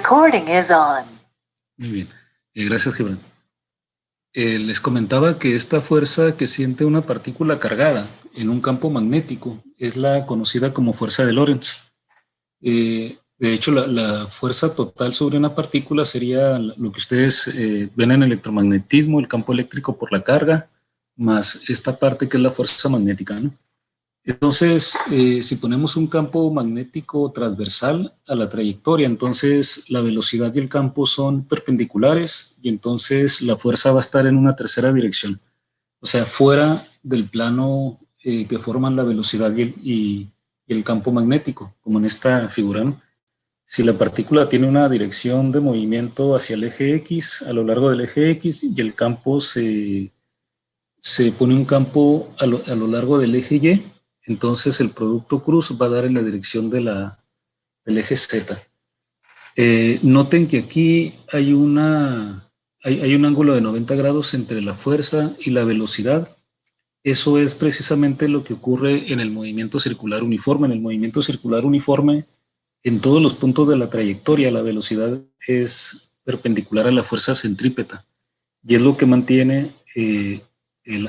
Recording is on. Muy bien. Gracias, Gibran. Les comentaba que esta fuerza que siente una partícula cargada en un campo magnético es la conocida como fuerza de Lorentz. De hecho, la fuerza total sobre una partícula sería lo que ustedes ven en electromagnetismo, el campo eléctrico por la carga, más esta parte que es la fuerza magnética, ¿no? Entonces, si ponemos un campo magnético transversal a la trayectoria, entonces la velocidad y el campo son perpendiculares y entonces la fuerza va a estar en una tercera dirección, o sea, fuera del plano que forman la velocidad y el campo magnético, como en esta figura, ¿no? Si la partícula tiene una dirección de movimiento hacia el eje X, a lo largo del eje X, y el campo se pone un campo a lo largo del eje Y, entonces el producto cruz va a dar en la dirección del eje Z. Noten que aquí hay un ángulo de 90 grados entre la fuerza y la velocidad. Eso es precisamente lo que ocurre en el movimiento circular uniforme. En el movimiento circular uniforme, en todos los puntos de la trayectoria, la velocidad es perpendicular a la fuerza centrípeta y es lo que mantiene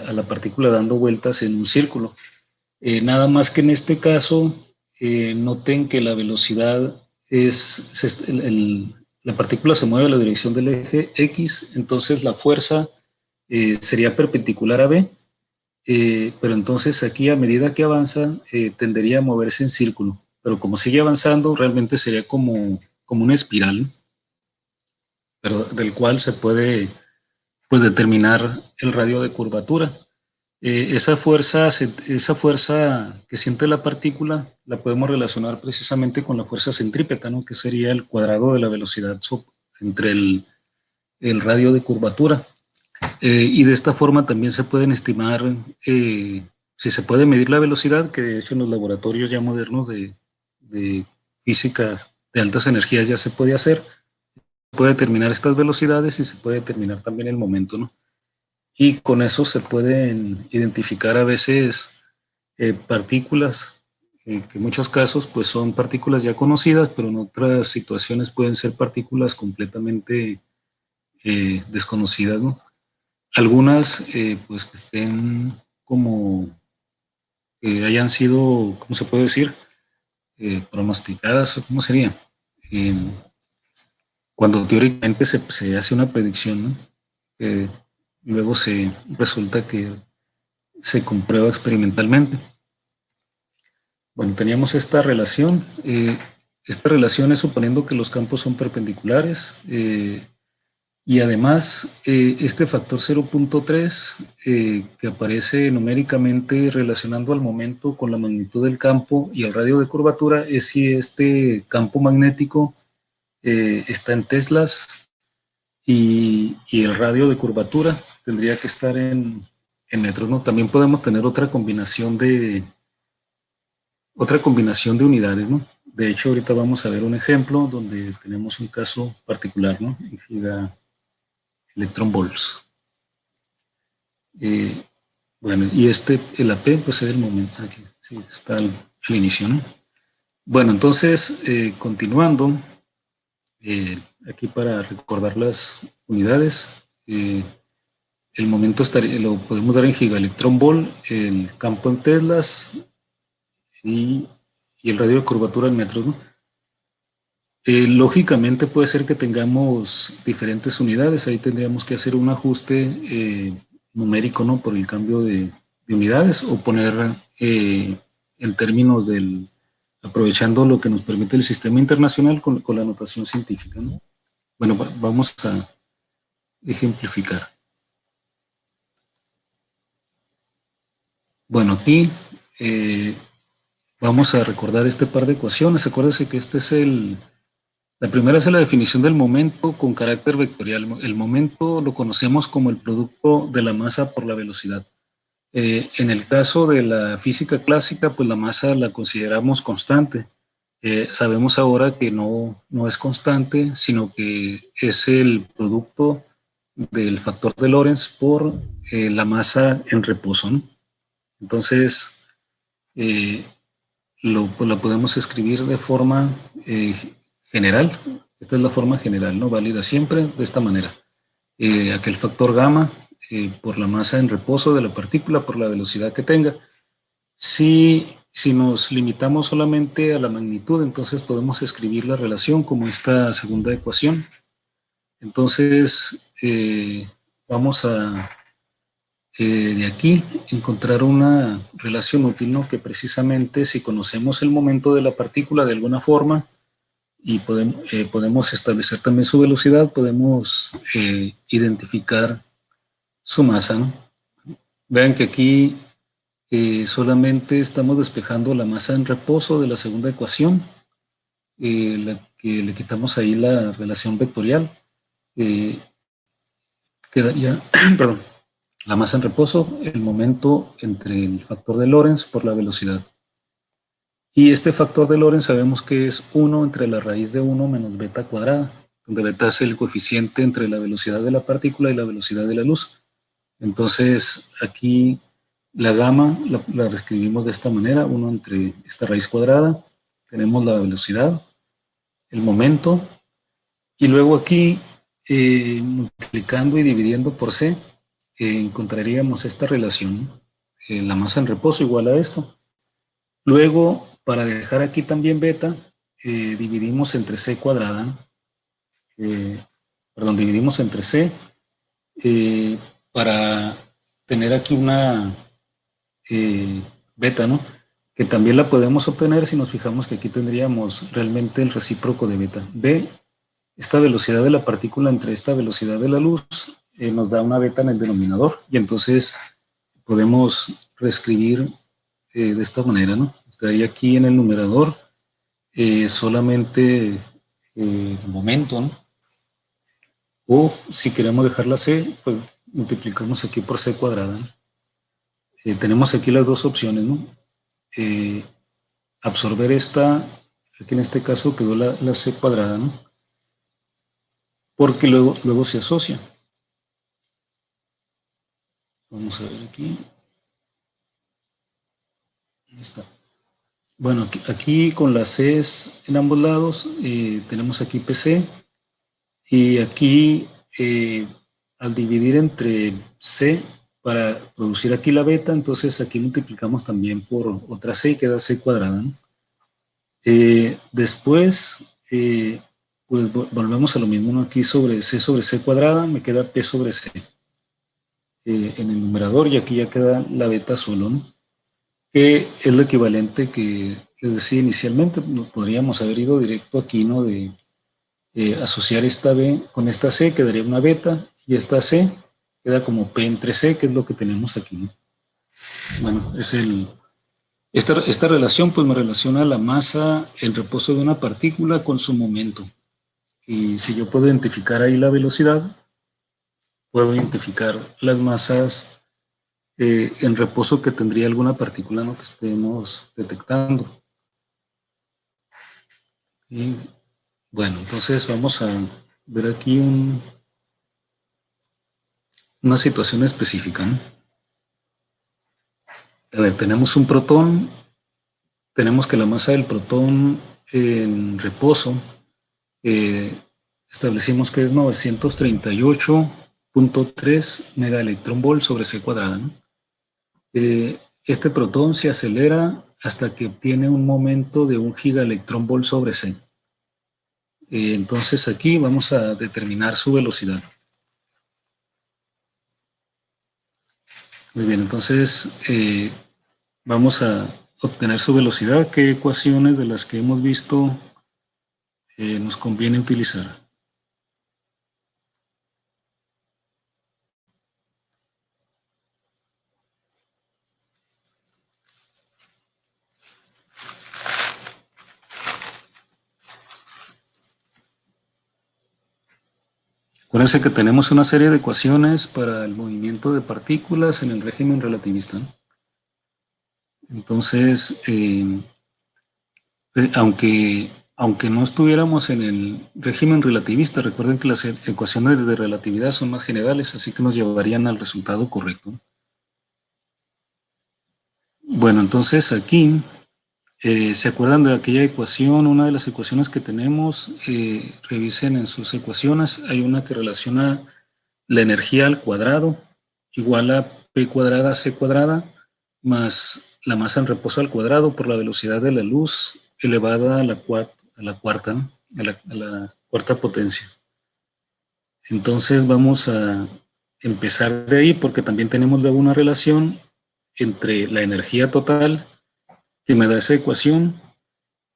a la partícula dando vueltas en un círculo. Nada más que en este caso, noten que la velocidad la partícula se mueve a la dirección del eje X, entonces la fuerza sería perpendicular a B, pero entonces aquí a medida que avanza tendería a moverse en círculo, pero como sigue avanzando realmente sería como una espiral, ¿no? Pero del cual se puede pues determinar el radio de curvatura. Esa fuerza que siente la partícula la podemos relacionar precisamente con la fuerza centrípeta, ¿no? Que sería el cuadrado de la velocidad entre el radio de curvatura. Y de esta forma también se pueden estimar, si se puede medir la velocidad, que de hecho en los laboratorios ya modernos de físicas de altas energías ya se puede hacer, se puede determinar estas velocidades y se puede determinar también el momento, ¿no? Y con eso se pueden identificar a veces partículas, que en muchos casos pues son partículas ya conocidas, pero en otras situaciones pueden ser partículas completamente desconocidas, ¿no? Algunas pues que estén como, que hayan sido, ¿cómo se puede decir? Pronosticadas, o ¿cómo sería? Cuando teóricamente se hace una predicción, ¿no? Luego resulta que se comprueba experimentalmente. Bueno, teníamos esta relación. Esta relación es suponiendo que los campos son perpendiculares y además este factor 0.3 que aparece numéricamente relacionando al momento con la magnitud del campo y el radio de curvatura es si este campo magnético está en teslas y el radio de curvatura tendría que estar en metros, ¿no? También podemos tener otra combinación de unidades, ¿no? De hecho, ahorita vamos a ver un ejemplo donde tenemos un caso particular, ¿no? En giga electron volts. Bueno, y el AP, pues es el momento, aquí, sí, está al inicio, ¿no? Bueno, entonces, continuando, aquí para recordar las unidades, el momento lo podemos dar en gigaelectron volt, el campo en teslas y el radio de curvatura en metros, ¿no? Lógicamente puede ser que tengamos diferentes unidades, ahí tendríamos que hacer un ajuste numérico, ¿no? Por el cambio de unidades o poner en términos aprovechando lo que nos permite el sistema internacional con la notación científica, ¿no? Bueno, vamos a ejemplificar. Bueno, aquí vamos a recordar este par de ecuaciones. Acuérdense que la primera es la definición del momento con carácter vectorial. El momento lo conocemos como el producto de la masa por la velocidad. En el caso de la física clásica, pues la masa la consideramos constante. Sabemos ahora que no es constante, sino que es el producto del factor de Lorentz por la masa en reposo, ¿no? Entonces, pues la podemos escribir de forma general. Esta es la forma general, ¿no? Válida siempre de esta manera. Aquel factor gamma por la masa en reposo de la partícula, por la velocidad que tenga. Si nos limitamos solamente a la magnitud, entonces podemos escribir la relación como esta segunda ecuación. Entonces, vamos a de aquí encontrar una relación útil, ¿no? Que precisamente si conocemos el momento de la partícula de alguna forma y podemos establecer también su velocidad, podemos identificar su masa, ¿no? Vean que aquí solamente estamos despejando la masa en reposo de la segunda ecuación, la que le quitamos ahí la relación vectorial. Quedaría, perdón, la masa en reposo, el momento entre el factor de Lorentz por la velocidad. Y este factor de Lorentz sabemos que es 1 entre la raíz de 1 menos beta cuadrada, donde beta es el coeficiente entre la velocidad de la partícula y la velocidad de la luz. Entonces, aquí la gamma la reescribimos de esta manera, 1 entre esta raíz cuadrada, tenemos la velocidad, el momento, y luego aquí, multiplicando y dividiendo por C, encontraríamos esta relación, la masa en reposo igual a esto. Luego, para dejar aquí también beta, dividimos entre C cuadrada, dividimos entre C, para tener aquí una beta, ¿no? Que también la podemos obtener si nos fijamos que aquí tendríamos realmente el recíproco de beta. B, esta velocidad de la partícula entre esta velocidad de la luz, nos da una beta en el denominador, y entonces podemos reescribir de esta manera, ¿no? Y aquí en el numerador solamente el momento, ¿no? O si queremos dejar la C, pues multiplicamos aquí por C cuadrada, ¿no? Tenemos aquí las dos opciones, ¿no? Absorber esta, aquí en este caso quedó la C cuadrada, ¿no? Porque luego se asocia. Vamos a ver aquí. Ahí está. Bueno, aquí con las Cs en ambos lados, tenemos aquí PC, y aquí al dividir entre C para producir aquí la beta, entonces aquí multiplicamos también por otra C y queda C cuadrada, ¿no? Después, pues volvemos a lo mismo, ¿no? Aquí sobre C cuadrada me queda P sobre C en el numerador, y aquí ya queda la beta solo, ¿no? Que es lo equivalente que les decía inicialmente. Podríamos haber ido directo aquí, ¿no? De asociar esta B con esta C, quedaría una beta, y esta C queda como P entre C, que es lo que tenemos aquí, ¿no? Bueno, esta relación pues me relaciona la masa, el reposo de una partícula con su momento. Y si yo puedo identificar ahí la velocidad, puedo identificar las masas en reposo que tendría alguna partícula, ¿no? Que estemos detectando. Y bueno, entonces vamos a ver aquí una situación específica, ¿no? A ver, tenemos un protón, tenemos que la masa del protón en reposo, eh, establecimos que es 938.3 megaelectronvolt sobre C cuadrada, ¿no? Este protón se acelera hasta que obtiene un momento de 1 gigaelectronvolt sobre C. Entonces aquí vamos a determinar su velocidad. Muy bien, entonces vamos a obtener su velocidad. ¿Qué ecuaciones de las que hemos visto nos conviene utilizar? Acuérdense que tenemos una serie de ecuaciones para el movimiento de partículas en el régimen relativista, ¿no? Entonces, aunque no estuviéramos en el régimen relativista, recuerden que las ecuaciones de relatividad son más generales, así que nos llevarían al resultado correcto. Bueno, entonces aquí ¿Se acuerdan de aquella ecuación? Una de las ecuaciones que tenemos, revisen en sus ecuaciones. Hay una que relaciona la energía al cuadrado igual a P cuadrada C cuadrada más la masa en reposo al cuadrado por la velocidad de la luz elevada a la cuarta, ¿no? A la cuarta potencia. Entonces vamos a empezar de ahí porque también tenemos luego una relación entre la energía total que me da esa ecuación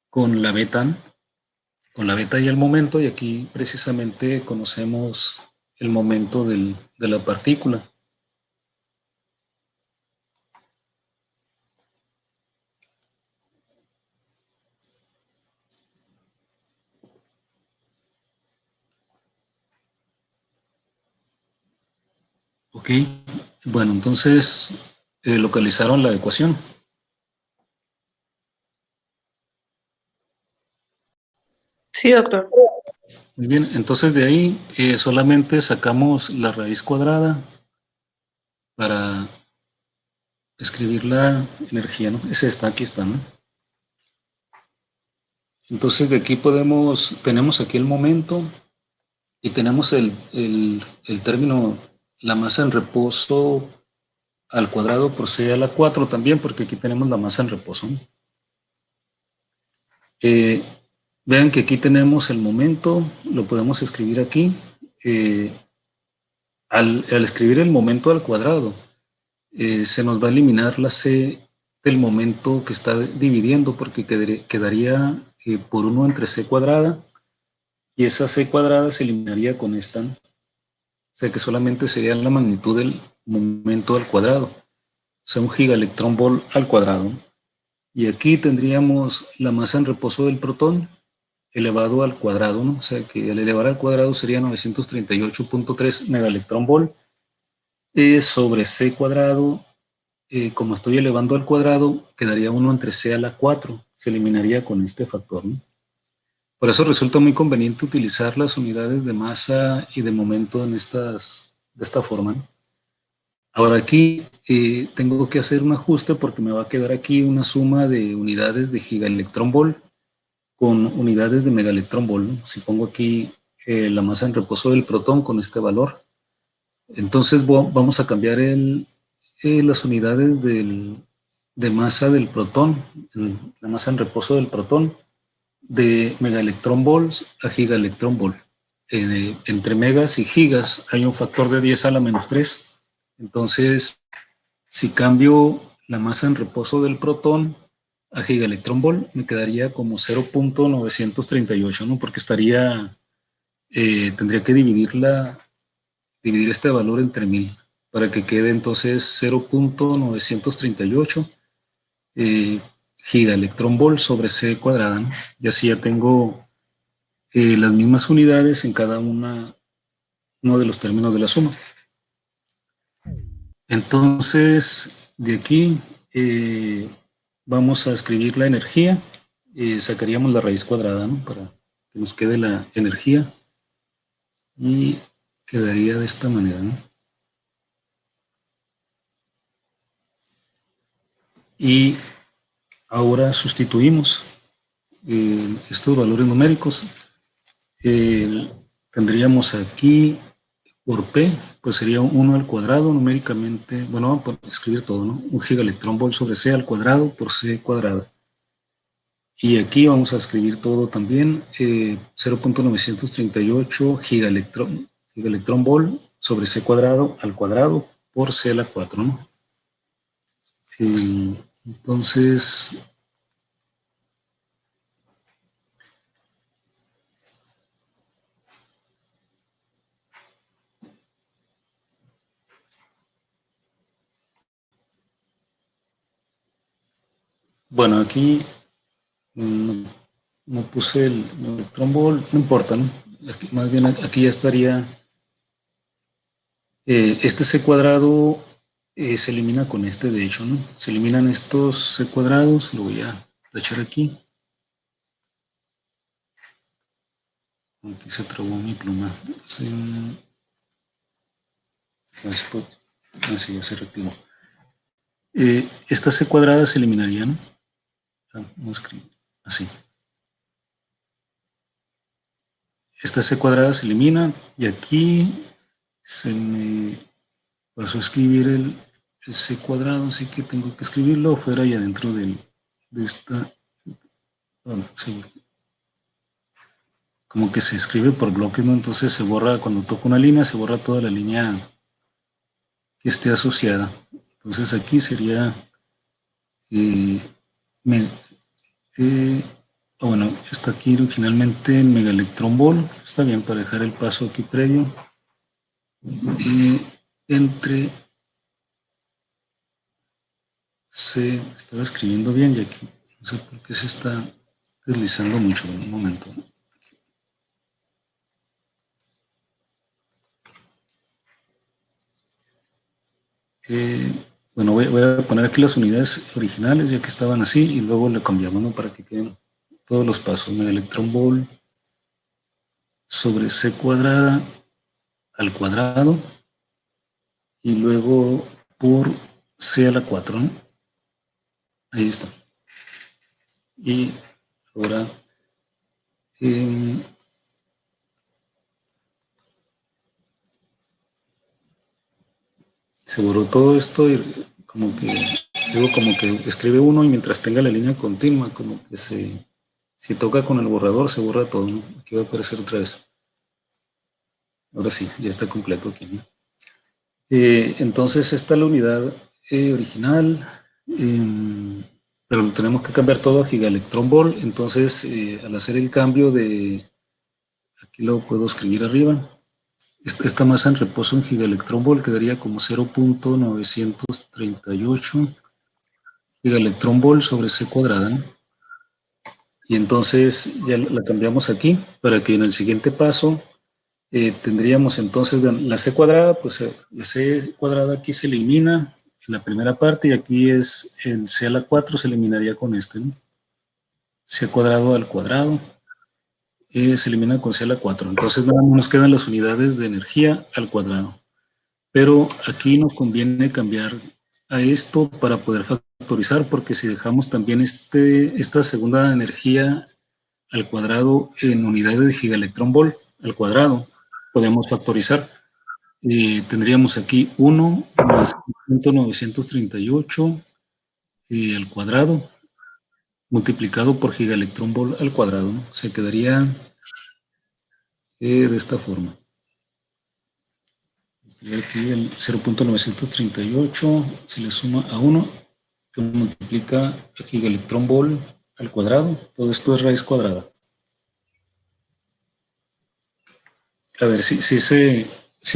con la beta, ¿no? Con la beta y el momento, y aquí precisamente conocemos el momento de la partícula. Ok, bueno, entonces localizaron la ecuación. Sí, doctor. Muy bien, entonces de ahí solamente sacamos la raíz cuadrada para escribir la energía, ¿no? Ese está, aquí está, ¿no? Entonces de aquí tenemos aquí el momento y tenemos el término, la masa en reposo al cuadrado por C a la 4 también, porque aquí tenemos la masa en reposo, ¿no? Eh, Vean que aquí tenemos el momento, lo podemos escribir aquí. Eh, al escribir el momento al cuadrado, se nos va a eliminar la C del momento que está dividiendo, porque quedaría por 1 entre C cuadrada, y esa C cuadrada se eliminaría con esta, ¿no? O sea que solamente sería la magnitud del momento al cuadrado, o sea, un gigaelectrón volt al cuadrado, ¿no? Y aquí tendríamos la masa en reposo del protón elevado al cuadrado, ¿no? O sea que al elevar al cuadrado sería 938.3 megaelectrón volt sobre C cuadrado. Como estoy elevando al cuadrado, quedaría 1 entre C a la 4. Se eliminaría con este factor, ¿no? Por eso resulta muy conveniente utilizar las unidades de masa y de momento de esta forma, ¿no? Ahora aquí tengo que hacer un ajuste porque me va a quedar aquí una suma de unidades de gigaelectrón volt con unidades de megaelectrón volt, ¿no? Si pongo aquí la masa en reposo del protón con este valor, entonces vamos a cambiar las unidades de masa del protón, la masa en reposo del protón, de megaelectrón volts a gigaelectrón volt. Entre megas y gigas hay un factor de 10 a la menos 3. Entonces, si cambio la masa en reposo del protón a gigaelectrón volt, me quedaría como 0.938, ¿no? Porque tendría que dividir este valor entre 1000 para que quede entonces 0.938 gigaelectrón volt sobre C cuadrada, ¿no? Y así ya tengo las mismas unidades en cada uno de los términos de la suma. Entonces, de aquí vamos a escribir la energía. Sacaríamos la raíz cuadrada, ¿no? Para que nos quede la energía y quedaría de esta manera, ¿no? Y ahora sustituimos estos valores numéricos. Tendríamos aquí por P, pues sería 1 al cuadrado numéricamente, bueno, vamos a escribir todo, ¿no? Un gigaelectrón volt sobre C al cuadrado por C cuadrado. Y aquí vamos a escribir todo también, 0.938 gigaelectrón volt sobre C cuadrado al cuadrado por C a la 4, ¿no? Entonces, bueno, aquí no, no puse el electrón volt, no importa, ¿no? Más bien aquí ya estaría, este C cuadrado se elimina con este, de hecho, ¿no? Se eliminan estos C cuadrados, lo voy a tachar aquí. Aquí se trabó mi pluma. Así ya se reactivó. Esta C cuadrada se eliminaría, ¿no? Vamos a escribir así. Esta C cuadrada se elimina y aquí se me pasó a escribir el C cuadrado, así que tengo que escribirlo fuera y adentro de esta. Bueno, sí, como que se escribe por bloques, ¿no? Entonces se borra, cuando toco una línea, se borra toda la línea que esté asociada. Entonces aquí sería, eh, me, bueno, está aquí originalmente el Mega Electron Ball, está bien para dejar el paso aquí previo. Entre C, estaba escribiendo bien y aquí, no sé por qué se está deslizando mucho en un momento. Bueno, voy a poner aquí las unidades originales ya que estaban así y luego le cambiamos, ¿no? Para que queden todos los pasos. Mega Electron Ball sobre C cuadrada al cuadrado y luego por C a la 4, ¿no? Ahí está. Y ahora se borró todo esto y como que luego como que escribe uno y mientras tenga la línea continua, como que si toca con el borrador se borra todo, ¿no? Aquí va a aparecer otra vez. Ahora sí, ya está completo aquí, ¿no? Entonces esta es la unidad original, pero lo tenemos que cambiar todo a Gigaelectron Ball. Entonces al hacer el cambio aquí lo puedo escribir arriba, esta masa en reposo en Gigaelectron Ball quedaría como 0.938 Gigaelectron Ball sobre C cuadrada, ¿no? Y entonces ya la cambiamos aquí para que en el siguiente paso tendríamos entonces la C cuadrada, pues la C cuadrada aquí se elimina en la primera parte y aquí es el C a la 4 se eliminaría con este, ¿no? C cuadrado al cuadrado se elimina con C a la 4. Entonces nada más nos quedan las unidades de energía al cuadrado. Pero aquí nos conviene cambiar a esto para poder factorizar, porque si dejamos también esta segunda energía al cuadrado en unidades de gigaelectrón volt al cuadrado, podemos factorizar. Tendríamos aquí 1 más 938 al cuadrado multiplicado por gigaelectrón volt al cuadrado, ¿no? Se quedaría de esta forma. Aquí el 0.938 se le suma a 1 que multiplica a gigaelectrón volt al cuadrado. Todo esto es raíz cuadrada. A ver si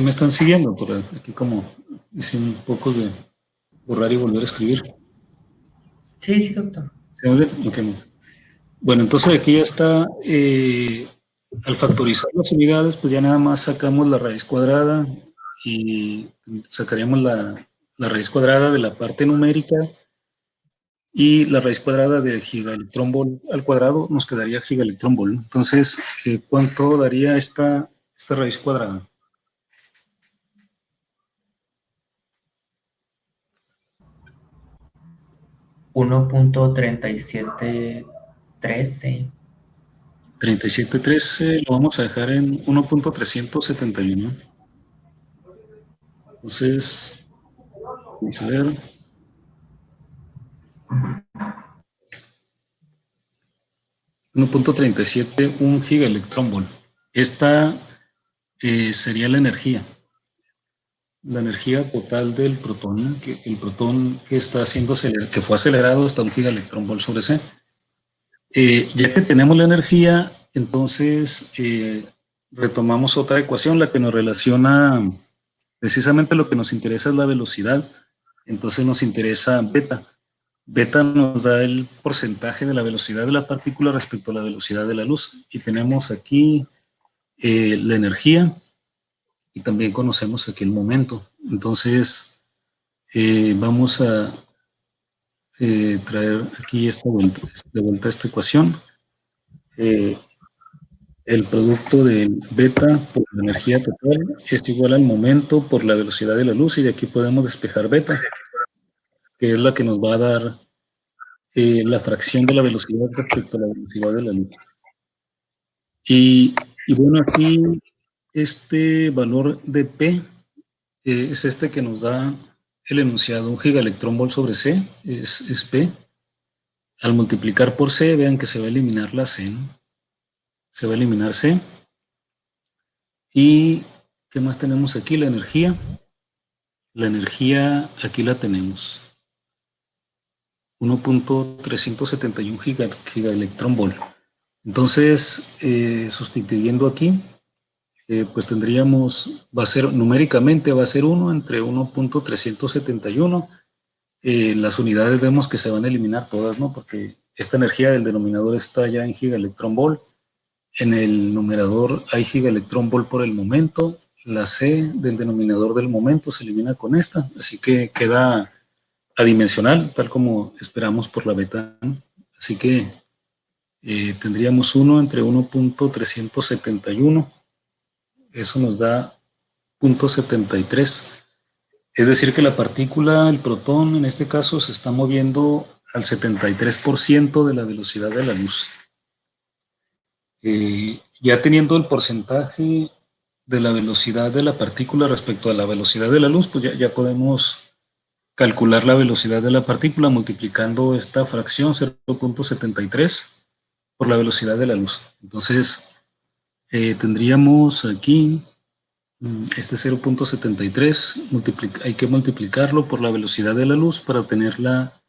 me están siguiendo. Por aquí como hice un poco de borrar y volver a escribir. Sí, sí, doctor. ¿Se me ve? Okay. Bueno, entonces aquí ya está. Al factorizar las unidades, pues ya nada más sacamos la raíz cuadrada y sacaríamos la raíz cuadrada de la parte numérica y la raíz cuadrada de gigaelectrón volt al cuadrado nos quedaría gigaelectrón volt. Entonces, ¿cuánto daría esta raíz cuadrada? 1.3713. 3713 lo vamos a dejar en 1.371. Entonces, vamos a ver. un gigaelectrón volt. Esta sería la energía total del protón, ¿no? Que el protón que está siendo que fue acelerado hasta un gigaelectrón volt sobre C. Ya que tenemos la energía, entonces retomamos otra ecuación, la que nos relaciona precisamente lo que nos interesa es la velocidad. Entonces nos interesa beta. Beta nos da el porcentaje de la velocidad de la partícula respecto a la velocidad de la luz. Y tenemos aquí la energía y también conocemos aquí el momento. Entonces vamos a traer aquí de vuelta esta ecuación. El producto de beta por la energía total es igual al momento por la velocidad de la luz y de aquí podemos despejar beta, que es la que nos va a dar la fracción de la velocidad respecto a la velocidad de la luz. Y bueno, aquí este valor de P es este que nos da el enunciado, 1 gigaelectronvolt sobre C, es P. Al multiplicar por C, vean que se va a eliminar la C, ¿no? Se va a eliminar C. ¿Y qué más tenemos aquí? La energía. La energía aquí la tenemos. 1.371 gigaelectronvolt. Entonces, sustituyendo aquí, pues tendríamos, numéricamente va a ser 1 entre 1.371. Las unidades vemos que se van a eliminar todas, ¿no? Porque esta energía del denominador está ya en gigaelectronvolt. En el numerador hay gigaelectronvolt por el momento. La C del denominador del momento se elimina con esta, así que queda adimensional, tal como esperamos por la beta, ¿no? Así que tendríamos 1 entre 1.371. Eso nos da 0.73. Es decir que la partícula, el protón, en este caso, se está moviendo al 73% de la velocidad de la luz. Ya teniendo el porcentaje de la velocidad de la partícula respecto a la velocidad de la luz, pues ya podemos calcular la velocidad de la partícula multiplicando esta fracción 0.73 por la velocidad de la luz. Entonces, tendríamos aquí este 0.73, hay que multiplicarlo por la velocidad de la luz para obtener la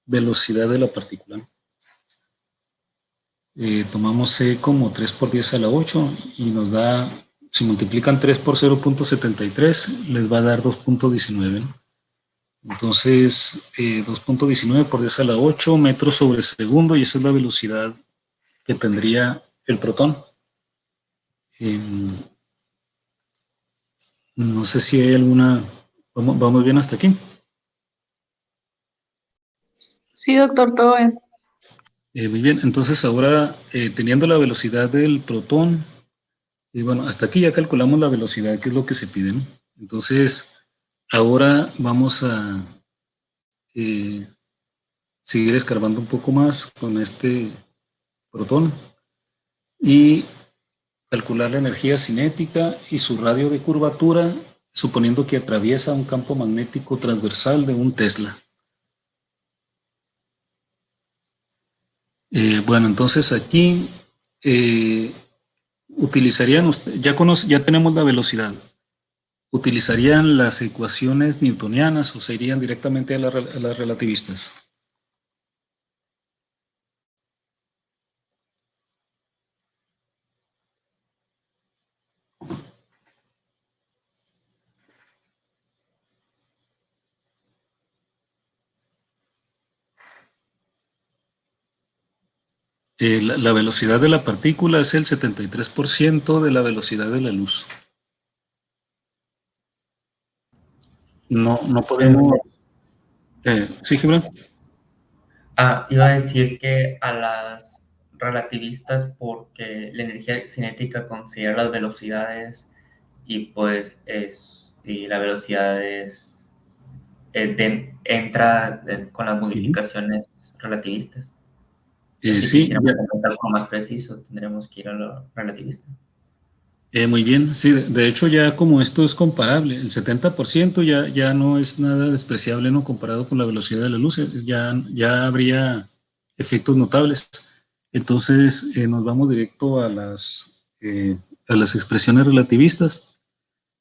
velocidad de la partícula. Tomamos C como 3 por 10 a la 8 y nos da, si multiplican 3 por 0.73, les va a dar 2.19, ¿no? Entonces, 2.19 por 10 a la 8 metros sobre segundo, y esa es la velocidad que tendría el protón. No sé si hay alguna... ¿Vamos bien hasta aquí? Sí, doctor, todo bien. Muy bien, entonces ahora teniendo la velocidad del protón, y bueno, hasta aquí ya calculamos la velocidad, que es lo que se pide, ¿no? Entonces, ahora vamos a seguir escarbando un poco más con este protón y calcular la energía cinética y su radio de curvatura, suponiendo que atraviesa un campo magnético transversal de 1 Tesla. Bueno, entonces aquí utilizarían, ya tenemos la velocidad. ¿Utilizarían las ecuaciones newtonianas o se irían directamente a las relativistas? La velocidad de la partícula es el 73% de la velocidad de la luz. No podemos... ¿Sí, Gibran? Iba a decir que a las relativistas, porque la energía cinética considera las velocidades y pues y la velocidad con las modificaciones relativistas. Si Sí, quisiéramos hacer algo más preciso, tendremos que ir a lo relativista. muy bien, sí, de hecho ya como esto es comparable, el 70% ya no es nada despreciable, ¿no? Comparado con la velocidad de la luz, ya habría efectos notables. Entonces nos vamos directo a las expresiones relativistas.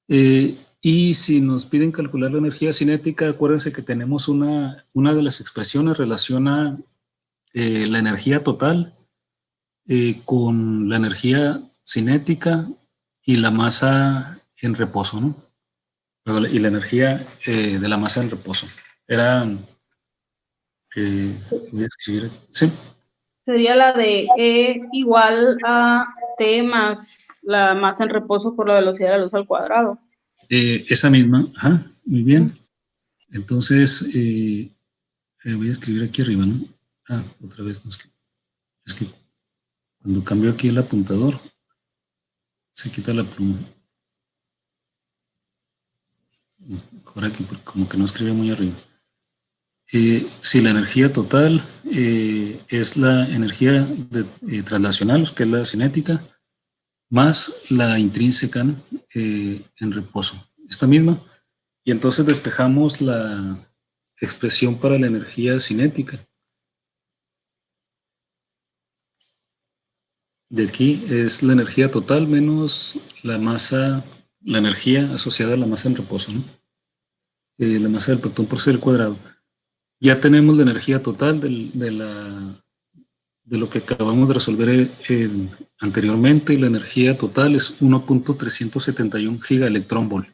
Y si nos piden calcular la energía cinética, acuérdense que tenemos una de las expresiones relaciona la energía total con la energía cinética y la masa en reposo, ¿no? Y la energía de la masa en reposo. Voy a escribir, sí. Sería la de E igual a T más la masa en reposo por la velocidad de la luz al cuadrado. Esa misma, ajá, muy bien. Entonces, voy a escribir aquí arriba, ¿no? Otra vez, es que cuando cambio aquí el apuntador, se quita la pluma. Ahora aquí, como que no escribe muy arriba. Si la energía total es la energía translacional, que es la cinética, más la intrínseca, ¿no? En reposo. Esta misma. Y entonces despejamos la expresión para la energía cinética. De aquí es la energía total menos la masa, la energía asociada a la masa en reposo, ¿no? La masa del protón por C al cuadrado. Ya tenemos la energía total de lo que acabamos de resolver anteriormente, y la energía total es 1.371 gigaelectronvolt.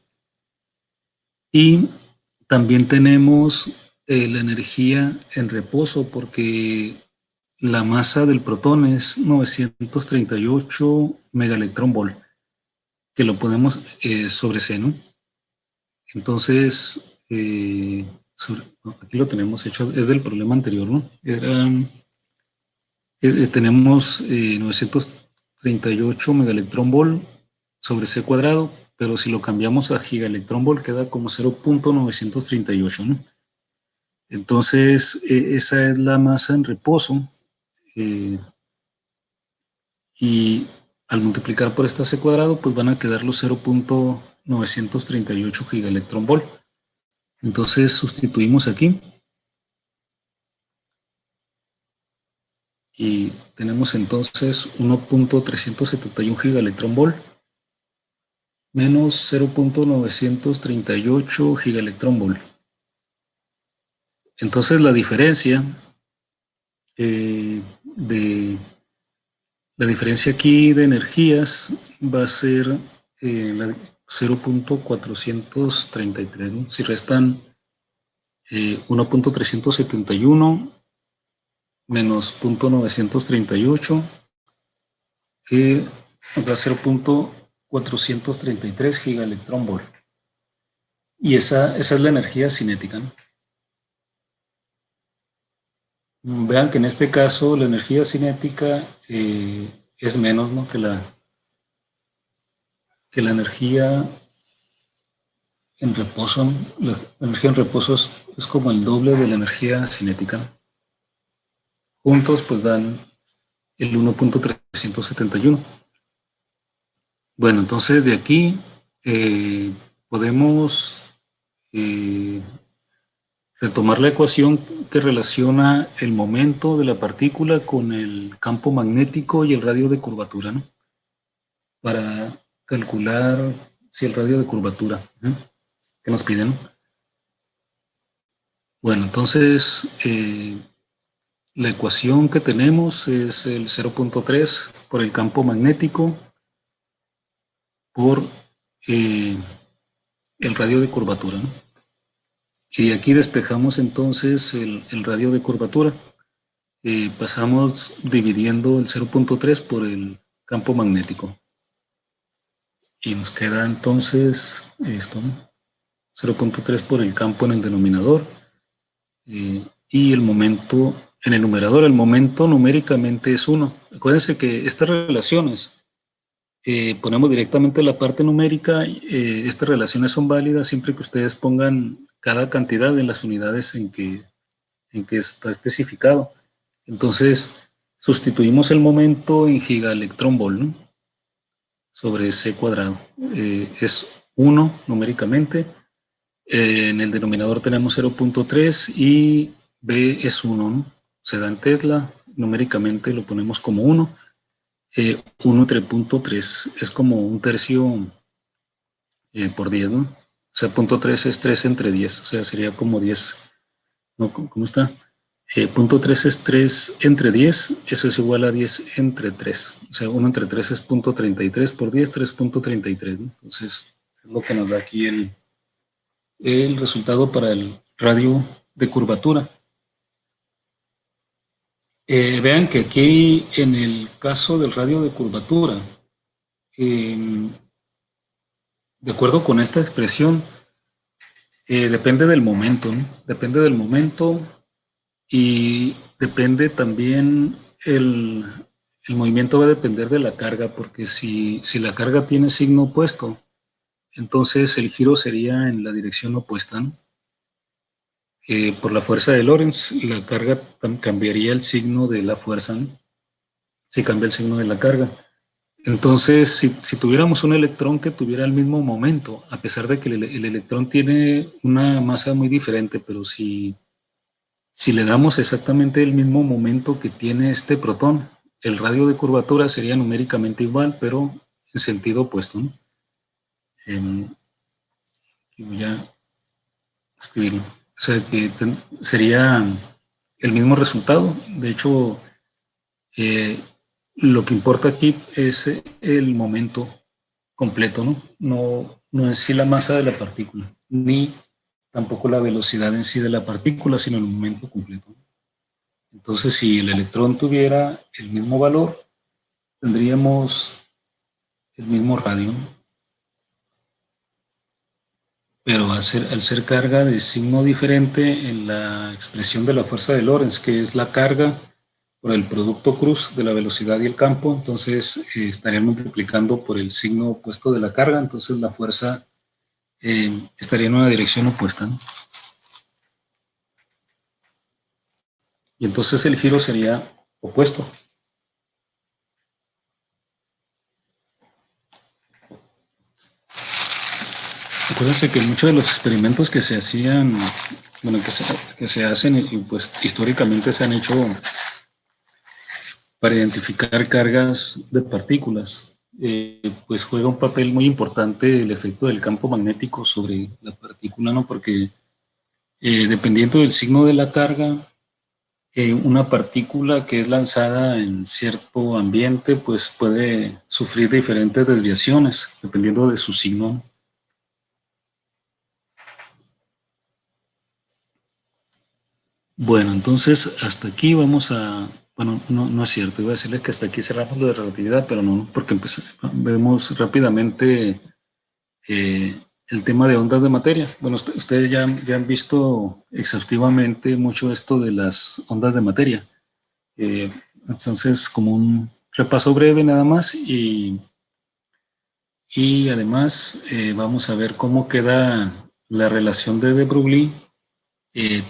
Y también tenemos la energía en reposo, porque la masa del protón es 938 megaelectronvolt, que lo ponemos sobre C, ¿no? Entonces, aquí lo tenemos hecho, es del problema anterior, ¿no? Tenemos 938 megaelectronvolt sobre C cuadrado, pero si lo cambiamos a gigaelectronvolt queda como 0.938, ¿no? Entonces, esa es la masa en reposo, y al multiplicar por esta C cuadrado, pues van a quedar los 0.938 gigaelectronvolt. Entonces, sustituimos aquí. Y tenemos entonces 1.371 gigaelectronvolt menos 0.938 gigaelectronvolt. Entonces la diferencia aquí de energías va a ser 0.433, ¿no? Si restan 1.371 menos 0.938, da 0.433 gigaelectronvolt. Y esa es la energía cinética, ¿no? Vean que en este caso la energía cinética es menos, ¿no?, que la energía en reposo, ¿no? La energía en reposo es como el doble de la energía cinética, ¿no? Juntos pues dan el 1.371. Bueno, entonces de aquí podemos retomar la ecuación que relaciona el momento de la partícula con el campo magnético y el radio de curvatura, ¿no?, para calcular el radio de curvatura, ¿no?, que nos piden, ¿no? Bueno, entonces la ecuación que tenemos es el 0.3 por el campo magnético por el radio de curvatura, ¿no? Y de aquí despejamos entonces el radio de curvatura. Pasamos dividiendo el 0.3 por el campo magnético. Y nos queda entonces esto, ¿no? 0.3 por el campo en el denominador. Y el momento en el numerador, el momento numéricamente es 1. Acuérdense que estas relaciones, ponemos directamente la parte numérica. Estas relaciones son válidas siempre que ustedes pongan cada cantidad en las unidades en que está especificado. Entonces, sustituimos el momento en gigaelectronvolt, ¿no?, sobre C cuadrado. Es 1 numéricamente. En el denominador tenemos 0.3 y B es 1, ¿no? Se da en Tesla, numéricamente lo ponemos como 1. 1 entre 0.3 es como un tercio por 10, ¿no? O sea, 0.3 es 3 entre 10, o sea, sería como 10. ¿No? ¿Cómo está? 0.3 es 3 entre 10, eso es igual a 10 entre 3. O sea, 1 entre 3 es 0.33 por 10, 3.33, ¿no? Entonces, es lo que nos da aquí el resultado para el radio de curvatura. Vean que aquí, en el caso del radio de curvatura, de acuerdo con esta expresión, depende del momento, ¿no? Depende del momento, y depende también el movimiento va a depender de la carga, porque si la carga tiene signo opuesto, entonces el giro sería en la dirección opuesta, ¿no? por la fuerza de Lorentz, la carga cambiaría el signo de la fuerza, ¿no? Si cambia el signo de la carga. Entonces, si tuviéramos un electrón que tuviera el mismo momento, a pesar de que el electrón tiene una masa muy diferente, pero si le damos exactamente el mismo momento que tiene este protón, el radio de curvatura sería numéricamente igual, pero en sentido opuesto, ¿no? Y voy a escribirlo. O sea, que sería el mismo resultado. De hecho, lo que importa aquí es el momento completo, ¿no? No en sí la masa de la partícula, ni tampoco la velocidad en sí de la partícula, sino el momento completo. Entonces, si el electrón tuviera el mismo valor, tendríamos el mismo radio, ¿no? Pero al ser carga de signo diferente en la expresión de la fuerza de Lorentz, que es la carga por el producto cruz de la velocidad y el campo, entonces estarían multiplicando por el signo opuesto de la carga, entonces la fuerza estaría en una dirección opuesta, ¿no? Y entonces el giro sería opuesto. Acuérdense que muchos de los experimentos que se hacían, bueno, que se hacen y pues históricamente se han hecho para identificar cargas de partículas, pues juega un papel muy importante el efecto del campo magnético sobre la partícula, ¿no? Porque dependiendo del signo de la carga, una partícula que es lanzada en cierto ambiente, pues puede sufrir diferentes desviaciones, dependiendo de su signo. Bueno, entonces hasta aquí vamos a... Bueno, no es cierto, iba a decirles que hasta aquí cerramos lo de relatividad, pero no, porque vemos rápidamente el tema de ondas de materia. Bueno, ustedes ya han visto exhaustivamente mucho esto de las ondas de materia. Entonces, como un repaso breve nada más y además vamos a ver cómo queda la relación de Broglie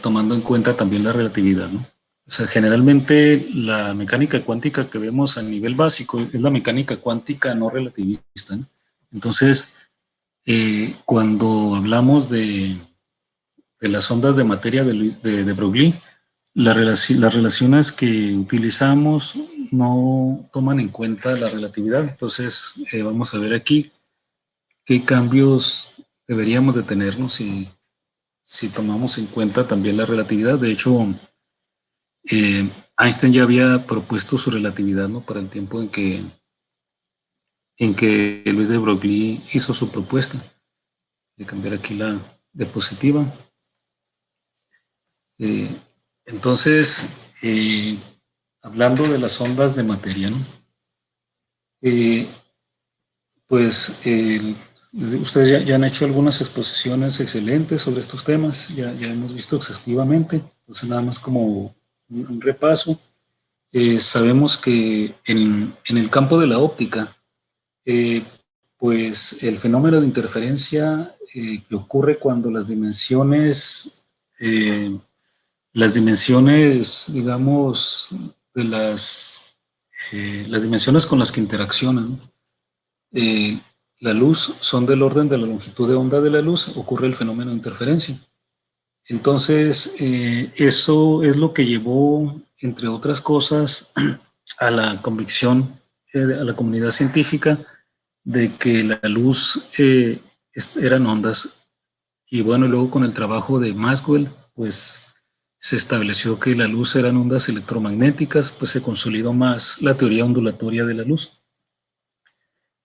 tomando en cuenta también la relatividad, ¿no? O sea, generalmente la mecánica cuántica que vemos a nivel básico es la mecánica cuántica no relativista, ¿no? Entonces, cuando hablamos de las ondas de materia de Broglie, las relaciones que utilizamos no toman en cuenta la relatividad. Entonces, vamos a ver aquí qué cambios deberíamos de tenernos si tomamos en cuenta también la relatividad. De hecho, Einstein ya había propuesto su relatividad, ¿no? Para el tiempo en que Luis de Broglie hizo su propuesta. Voy a cambiar aquí la diapositiva. Eh, entonces, hablando de las ondas de materia, ¿no? Pues ustedes ya han hecho algunas exposiciones excelentes sobre estos temas, ya hemos visto exhaustivamente, entonces nada más como un repaso. Sabemos que en el campo de la óptica, pues el fenómeno de interferencia que ocurre cuando las dimensiones, digamos, de las dimensiones con las que interaccionan, ¿no? La luz son del orden de la longitud de onda de la luz, ocurre el fenómeno de interferencia. Entonces, eso es lo que llevó, entre otras cosas, a la convicción a la comunidad científica de que la luz eran ondas. Y bueno, luego con el trabajo de Maxwell, pues se estableció que la luz eran ondas electromagnéticas, pues se consolidó más la teoría ondulatoria de la luz.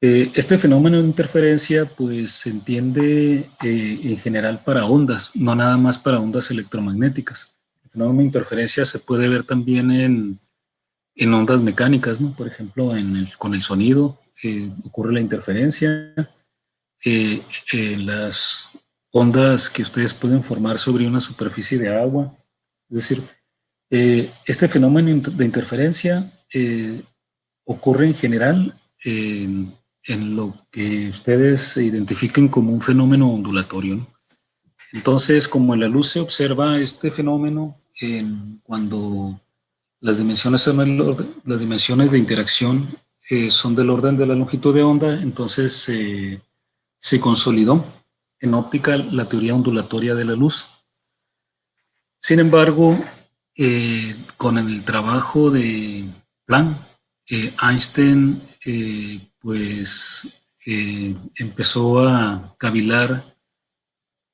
Este fenómeno de interferencia pues se entiende en general para ondas, no nada más para ondas electromagnéticas. El fenómeno de interferencia se puede ver también en ondas mecánicas, ¿no? Por ejemplo, con el sonido ocurre la interferencia. Las ondas que ustedes pueden formar sobre una superficie de agua. Es decir, este fenómeno de interferencia ocurre en general en lo que ustedes se identifiquen como un fenómeno ondulatorio, ¿no? Entonces, como en la luz se observa este fenómeno cuando las dimensiones las dimensiones de interacción son del orden de la longitud de onda, entonces se consolidó en óptica la teoría ondulatoria de la luz. Sin embargo, con el trabajo de Planck, Einstein empezó a cavilar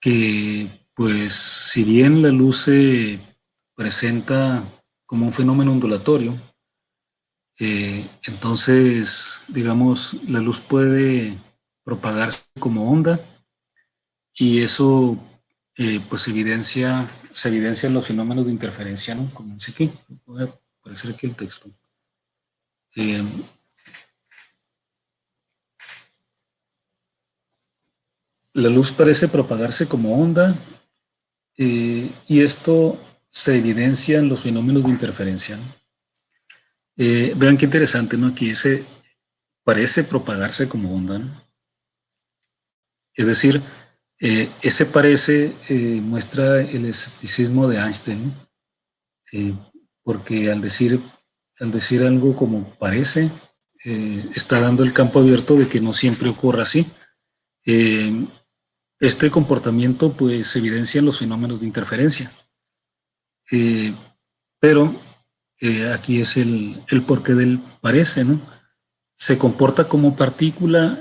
que, pues, si bien la luz se presenta como un fenómeno ondulatorio, entonces, digamos, la luz puede propagarse como onda y eso, pues, se evidencia en los fenómenos de interferencia, ¿no? Como dice aquí, voy a aparecer aquí el texto. La luz parece propagarse como onda y esto se evidencia en los fenómenos de interferencia, ¿no? Vean qué interesante, ¿no? Aquí dice, parece propagarse como onda, ¿no? Es decir, ese parece muestra el escepticismo de Einstein, ¿no? Porque al decir algo como parece, está dando el campo abierto de que no siempre ocurra así. Este comportamiento pues se evidencia en los fenómenos de interferencia. Pero aquí es el porqué del parece, ¿no? Se comporta como partícula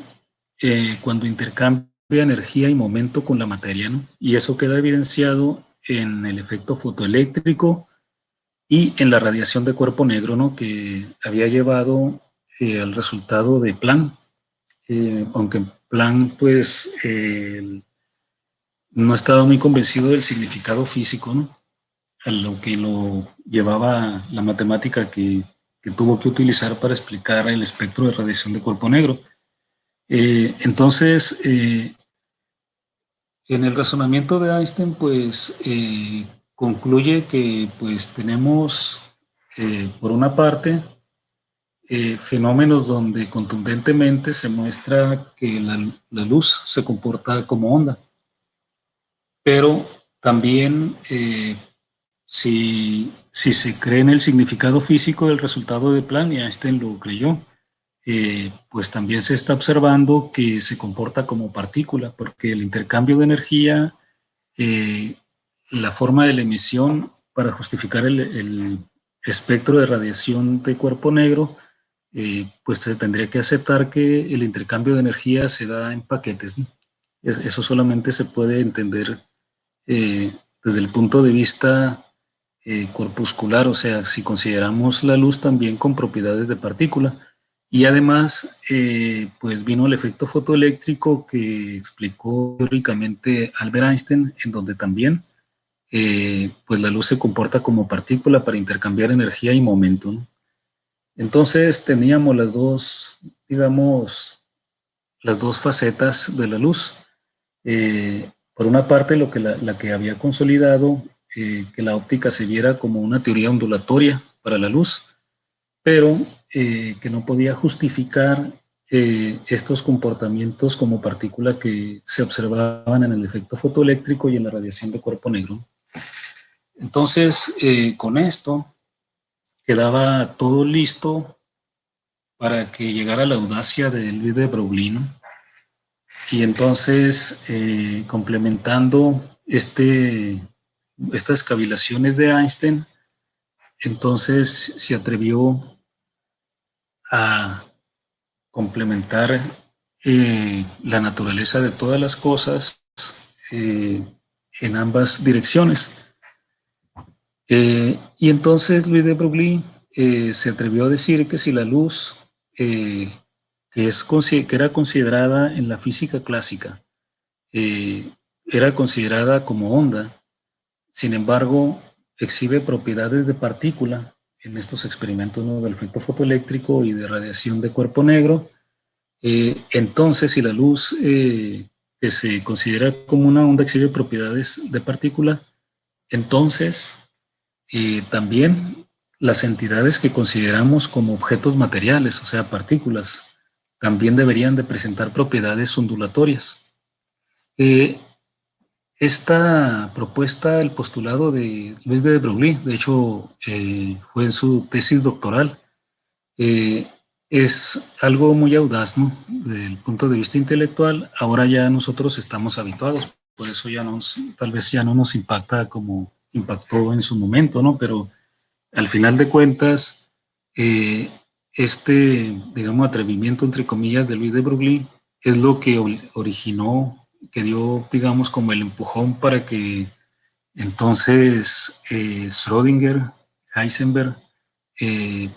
cuando intercambia energía y momento con la materia, ¿no? Y eso queda evidenciado en el efecto fotoeléctrico y en la radiación de cuerpo negro, ¿no? Que había llevado al resultado de Planck, aunque Planck pues no estaba muy convencido del significado físico, ¿no? A lo que lo llevaba la matemática que tuvo que utilizar para explicar el espectro de radiación de cuerpo negro. Entonces, en el razonamiento de Einstein, pues concluye que pues tenemos, por una parte, fenómenos donde contundentemente se muestra que la luz se comporta como onda, pero también si se cree en el significado físico del resultado de Planck, y Einstein lo creyó, pues también se está observando que se comporta como partícula, porque el intercambio de energía, la forma de la emisión para justificar el espectro de radiación de cuerpo negro, pues se tendría que aceptar que el intercambio de energía se da en paquetes, ¿no? Eso solamente se puede entender desde el punto de vista corpuscular, o sea, si consideramos la luz también con propiedades de partícula. Y además, pues vino el efecto fotoeléctrico que explicó teóricamente Albert Einstein, en donde también pues la luz se comporta como partícula para intercambiar energía y momento, ¿no? Entonces teníamos las dos, digamos, las dos facetas de la luz. Por una parte, la que había consolidado que la óptica se viera como una teoría ondulatoria para la luz, pero que no podía justificar estos comportamientos como partícula que se observaban en el efecto fotoeléctrico y en la radiación de cuerpo negro. Entonces, con esto quedaba todo listo para que llegara la audacia de Louis de Broglie, ¿no? Y entonces, complementando estas cavilaciones de Einstein, entonces se atrevió a complementar la naturaleza de todas las cosas en ambas direcciones. Y entonces Louis de Broglie se atrevió a decir que si la luz, que era considerada en la física clásica, era considerada como onda, sin embargo, exhibe propiedades de partícula en estos experimentos, ¿no?, del efecto fotoeléctrico y de radiación de cuerpo negro. Entonces, si la luz que se considera como una onda exhibe propiedades de partícula, entonces también las entidades que consideramos como objetos materiales, o sea, partículas, también deberían de presentar propiedades ondulatorias. Esta propuesta, el postulado de Luis de Broglie, de hecho fue en su tesis doctoral, es algo muy audaz, ¿no? Desde el punto de vista intelectual, ahora ya nosotros estamos habituados, por eso ya tal vez ya no nos impacta como impactó en su momento, ¿no? Pero al final de cuentas, digamos, atrevimiento, entre comillas, de Luis de Broglie es lo que originó, que dio, digamos, como el empujón para que entonces Schrödinger, Heisenberg, eh,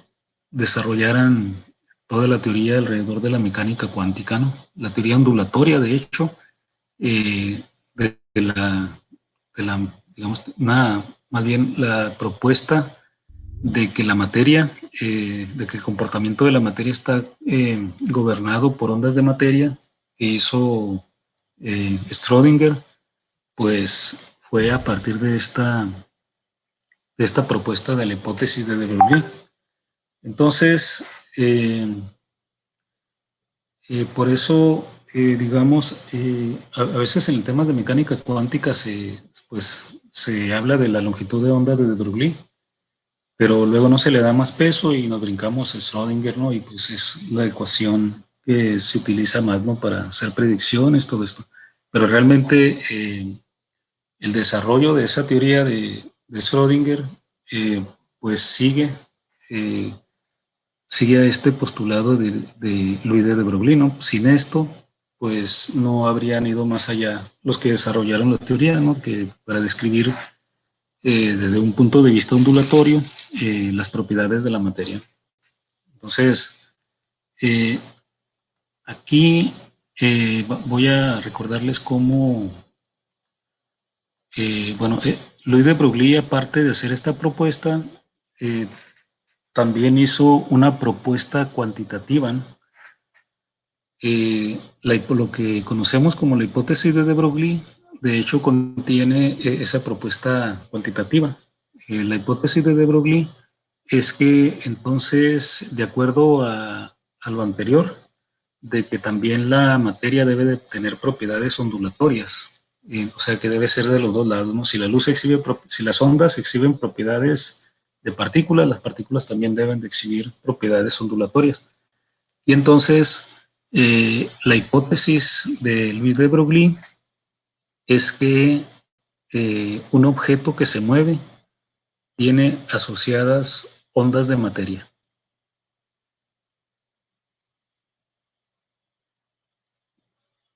desarrollaran toda la teoría alrededor de la mecánica cuántica, ¿no? La teoría ondulatoria, de hecho, eh, de digamos, más bien la propuesta de que la materia, de que el comportamiento de la materia está gobernado por ondas de materia que hizo Schrödinger, pues fue a partir de esta propuesta de la hipótesis de de Broglie. Entonces, por eso, digamos, a veces en el tema de mecánica cuántica pues, se habla de la longitud de onda de Broglie, pero luego no se le da más peso y nos brincamos a Schrödinger, ¿no? Y pues es la ecuación que se utiliza más, ¿no? Para hacer predicciones, todo esto. Pero realmente el desarrollo de esa teoría de Schrödinger, pues eh, sigue a este postulado de Luis de Broglie, ¿no? Sin esto, pues no habrían ido más allá los que desarrollaron la teoría, ¿no? Que para describir desde un punto de vista ondulatorio las propiedades de la materia. Entonces, eh, aquí voy a recordarles cómo, bueno, Luis de Broglie, aparte de hacer esta propuesta, eh, también hizo una propuesta cuantitativa, ¿no? Lo que conocemos como la hipótesis de Broglie, de hecho, contiene esa propuesta cuantitativa. La hipótesis de Broglie es que entonces, de acuerdo a lo anterior, de que también la materia debe de tener propiedades ondulatorias, o sea que debe ser de los dos lados, ¿no? Si la luz si las ondas exhiben propiedades de partículas, las partículas también deben de exhibir propiedades ondulatorias. Y entonces, la hipótesis de Luis de Broglie es que un objeto que se mueve tiene asociadas ondas de materia.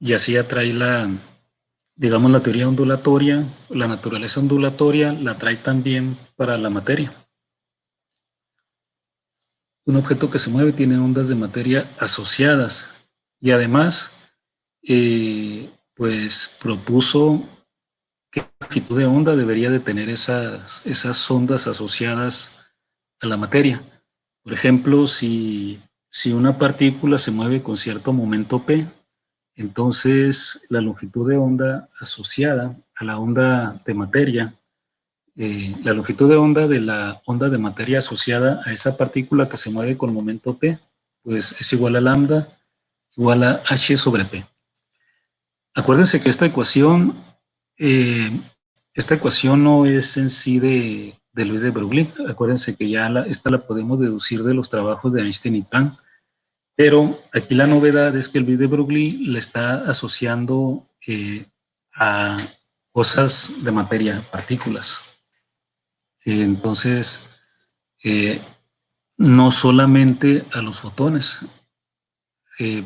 Y así atrae digamos, la teoría ondulatoria, la naturaleza ondulatoria, la trae también para la materia. Un objeto que se mueve tiene ondas de materia asociadas y además, pues propuso qué longitud de onda debería de tener esas ondas asociadas a la materia. Por ejemplo, si una partícula se mueve con cierto momento P, entonces la longitud de onda asociada a la onda de materia, la longitud de onda la onda de materia asociada a esa partícula que se mueve con momento P, pues es igual a lambda igual a h sobre P. Acuérdense que esta ecuación no es en sí de Luis de Broglie. Acuérdense que ya esta la podemos deducir de los trabajos de Einstein y Planck. Pero aquí la novedad es que Luis de Broglie le está asociando a cosas de materia, partículas. Entonces, no solamente a los fotones,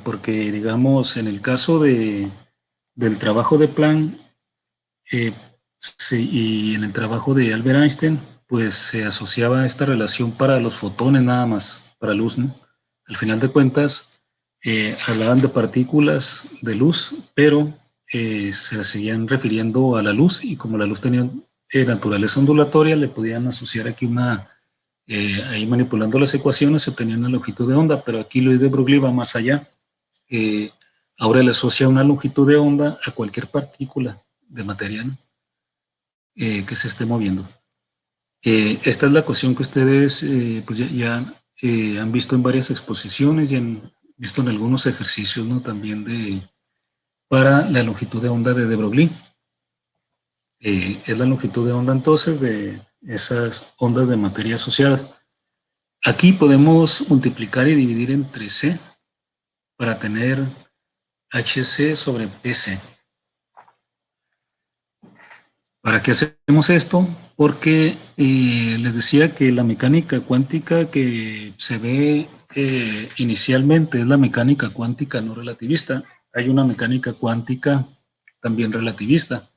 porque digamos, en el caso del trabajo de Planck, sí, y en el trabajo de Albert Einstein, pues se asociaba esta relación para los fotones nada más, para luz, ¿no? Al final de cuentas, hablaban de partículas de luz, pero se seguían refiriendo a la luz y como la luz tenía naturaleza ondulatoria, le podían asociar aquí ahí manipulando las ecuaciones se obtenía una longitud de onda, pero aquí Luis de Broglie va más allá. Ahora le asocia una longitud de onda a cualquier partícula de materia, ¿no? Que se esté moviendo. Esta es la ecuación que ustedes pues ya han visto en varias exposiciones y han visto en algunos ejercicios, ¿no? También para la longitud de onda de Broglie. Es la longitud de onda entonces de esas ondas de materia asociadas. Aquí podemos multiplicar y dividir entre C para tener HC sobre PC. ¿Para qué hacemos esto? Porque les decía que la mecánica cuántica que se ve inicialmente es la mecánica cuántica no relativista. Hay una mecánica cuántica también relativista.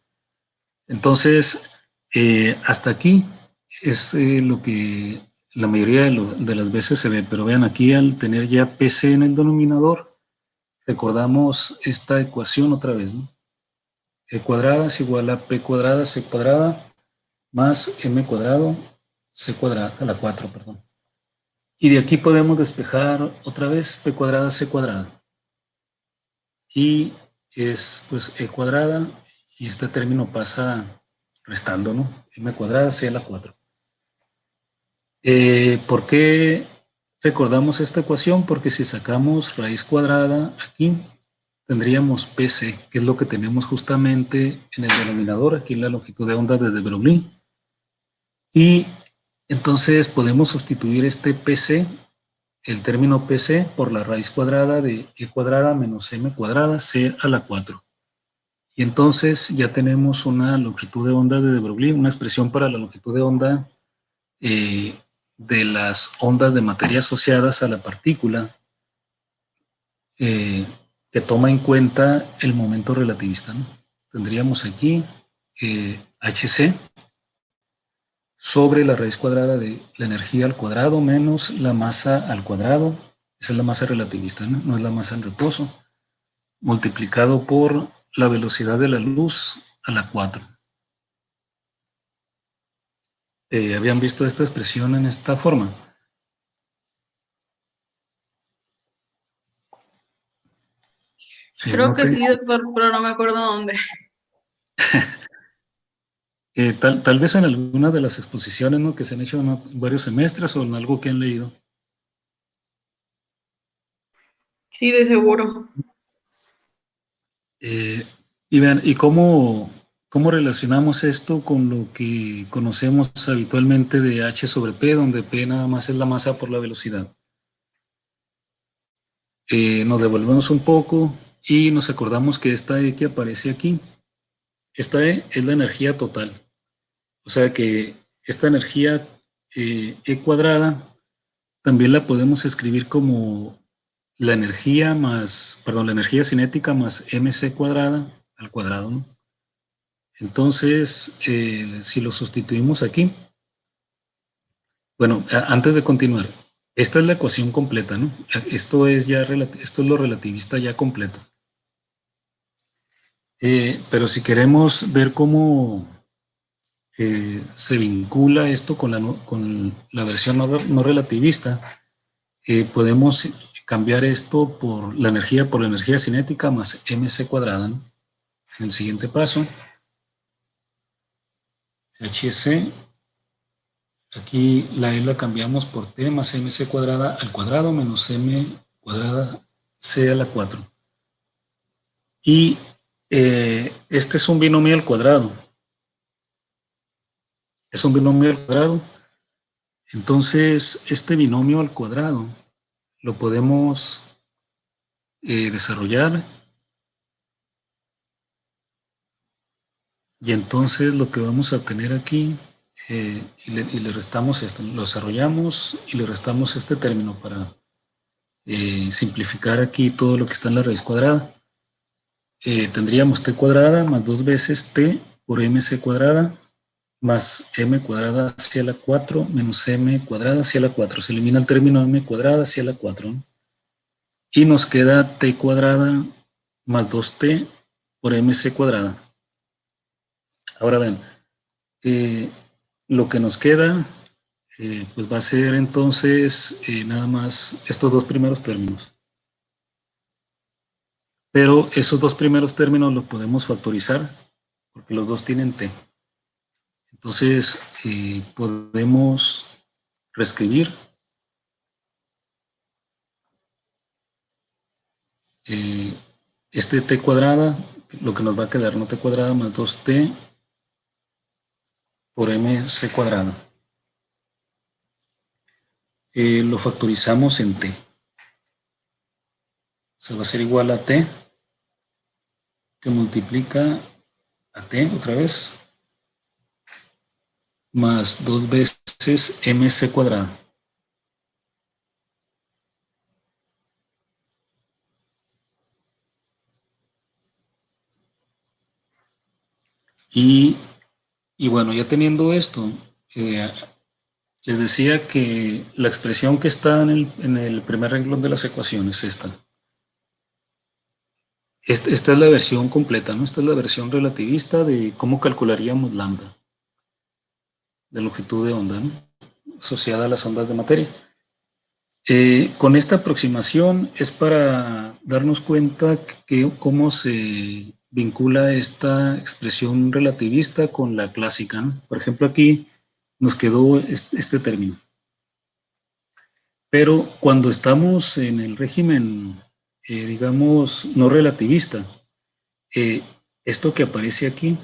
Entonces, hasta aquí es lo que la mayoría de las veces se ve. Pero vean, aquí al tener ya PC en el denominador, recordamos esta ecuación otra vez, ¿no? E cuadrada es igual a P cuadrada C cuadrada más M cuadrado C cuadrada a la 4, perdón. Y de aquí podemos despejar otra vez P cuadrada C cuadrada. Y es pues E cuadrada y este término pasa restando, ¿no? M cuadrada C a la 4. ¿Por qué recordamos esta ecuación? Porque si sacamos raíz cuadrada aquí, tendríamos PC, que es lo que tenemos justamente en el denominador, aquí en la longitud de onda de de Broglie. Y entonces podemos sustituir este PC, el término PC, por la raíz cuadrada de E cuadrada menos M cuadrada C a la 4. Y entonces ya tenemos una longitud de onda de de Broglie, una expresión para la longitud de onda de las ondas de materia asociadas a la partícula que toma en cuenta el momento relativista, ¿no? Tendríamos aquí HC sobre la raíz cuadrada de la energía al cuadrado menos la masa al cuadrado, esa es la masa relativista, ¿no? No es la masa en reposo, multiplicado por la velocidad de la luz a la 4. ¿Habían visto esta expresión en esta forma? Creo No que te- sí, doctor, pero no me acuerdo dónde. tal vez en alguna de las exposiciones, ¿no?, que se han hecho en varios semestres o en algo que han leído. Sí, de seguro. Y vean, ¿y cómo relacionamos esto con lo que conocemos habitualmente de H sobre P, donde P nada más es la masa por la velocidad? Nos devolvemos un poco y nos acordamos que esta E que aparece aquí, esta E es la energía total. O sea que esta energía E cuadrada también la podemos escribir como la energía la energía cinética más mc cuadrada al cuadrado, ¿no? Entonces, si lo sustituimos aquí, bueno, antes de continuar, esta es la ecuación completa, ¿no? Esto es lo relativista ya completo. Pero si queremos ver cómo se vincula esto con la versión no relativista, podemos cambiar esto por la energía cinética más mc cuadrada, ¿no? En el siguiente paso, hc, aquí la E la cambiamos por T más mc cuadrada al cuadrado menos m cuadrada c a la 4. Y este es un binomio al cuadrado. Es un binomio al cuadrado. Entonces, este binomio al cuadrado lo podemos desarrollar. Y entonces lo que vamos a tener aquí, y le restamos esto, lo desarrollamos y le restamos este término para simplificar aquí todo lo que está en la raíz cuadrada. Tendríamos t cuadrada más 2 veces t por mc cuadrada más m cuadrada hacia la 4 menos m cuadrada hacia la 4. Se elimina el término m cuadrada hacia la 4, ¿no? Y nos queda t cuadrada más 2t por mc cuadrada. Ahora ven, lo que nos queda pues va a ser entonces nada más estos dos primeros términos. Pero esos dos primeros términos los podemos factorizar porque los dos tienen t. Entonces podemos reescribir este t cuadrada, lo que nos va a quedar, no t cuadrada más 2t por mc cuadrada. Lo factorizamos en t. Se va a ser igual a t, que multiplica a t otra vez, más 2 veces mc cuadrada. Y bueno, ya teniendo esto, les decía que la expresión que está en el primer renglón de las ecuaciones es esta. Esta es la versión completa, ¿no? Esta es la versión relativista de cómo calcularíamos lambda, de longitud de onda, ¿no?, asociada a las ondas de materia. Con esta aproximación es para darnos cuenta que cómo se vincula esta expresión relativista con la clásica, ¿no? Por ejemplo, aquí nos quedó este término. Pero cuando estamos en el régimen, digamos, no relativista, esto que aparece aquí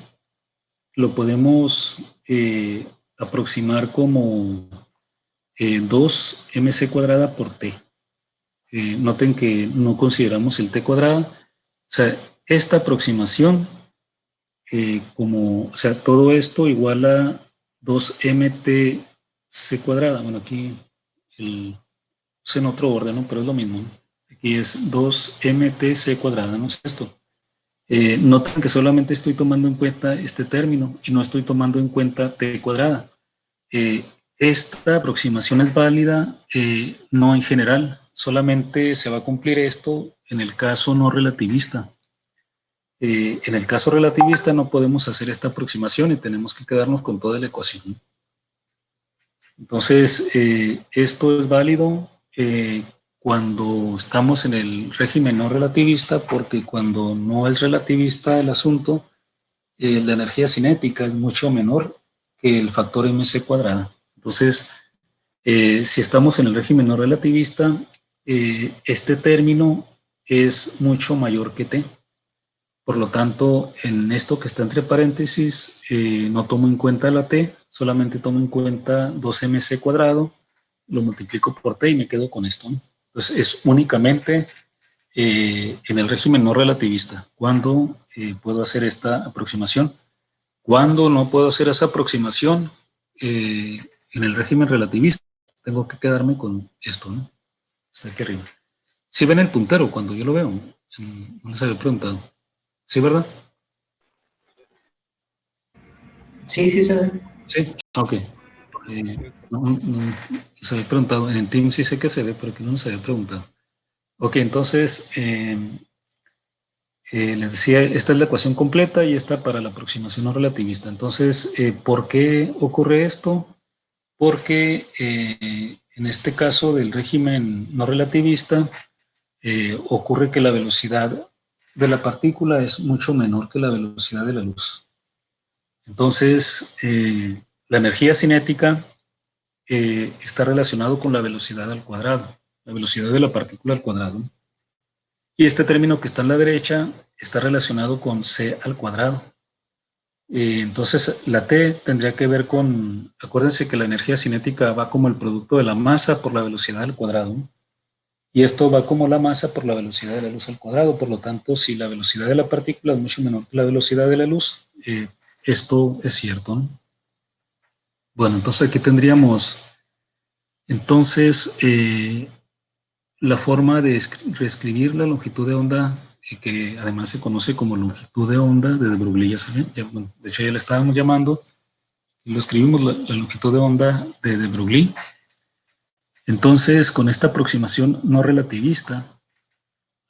lo podemos aproximar como 2mc cuadrada por t. Noten que no consideramos el t cuadrado. O sea, esta aproximación, o sea, todo esto igual a 2mtc cuadrada. Bueno, aquí es en otro orden, ¿no?, pero es lo mismo, ¿no? Aquí es 2mtc cuadrada, ¿no es esto? Noten que solamente estoy tomando en cuenta este término y no estoy tomando en cuenta t cuadrada. Esta aproximación es válida, no en general, solamente se va a cumplir esto en el caso no relativista. En el caso relativista no podemos hacer esta aproximación y tenemos que quedarnos con toda la ecuación. Entonces, esto es válido cuando estamos en el régimen no relativista, porque cuando no es relativista el asunto, la energía cinética es mucho menor que el factor mc cuadrada. Entonces, si estamos en el régimen no relativista, este término es mucho mayor que t. Por lo tanto, en esto que está entre paréntesis, no tomo en cuenta la t, solamente tomo en cuenta 2mc cuadrado, lo multiplico por t y me quedo con esto, ¿no? Entonces, es únicamente en el régimen no relativista cuando puedo hacer esta aproximación. Cuando no puedo hacer esa aproximación, en el régimen relativista, tengo que quedarme con esto, ¿no? Está aquí arriba. Si ven el puntero cuando yo lo veo, no les había preguntado. ¿Sí, verdad? Sí, sí se ve. Sí, ok. No les había preguntado. En el Teams sí sé que se ve, pero que no les había preguntado. Ok, entonces, les decía, esta es la ecuación completa y esta para la aproximación no relativista. Entonces, ¿por qué ocurre esto? Porque en este caso del régimen no relativista, ocurre que la velocidad de la partícula es mucho menor que la velocidad de la luz. Entonces, la energía cinética está relacionado con la velocidad al cuadrado, la velocidad de la partícula al cuadrado. Y este término que está a la derecha está relacionado con c al cuadrado. Entonces, la t tendría que ver con, acuérdense que la energía cinética va como el producto de la masa por la velocidad al cuadrado, ¿no? Y esto va como la masa por la velocidad de la luz al cuadrado. Por lo tanto, si la velocidad de la partícula es mucho menor que la velocidad de la luz, esto es cierto, ¿no? Bueno, entonces aquí tendríamos, entonces, la forma de reescribir la longitud de onda, que además se conoce como longitud de onda de de Broglie, bueno, de hecho ya le estábamos llamando, y lo escribimos la longitud de onda de Broglie. Entonces, con esta aproximación no relativista,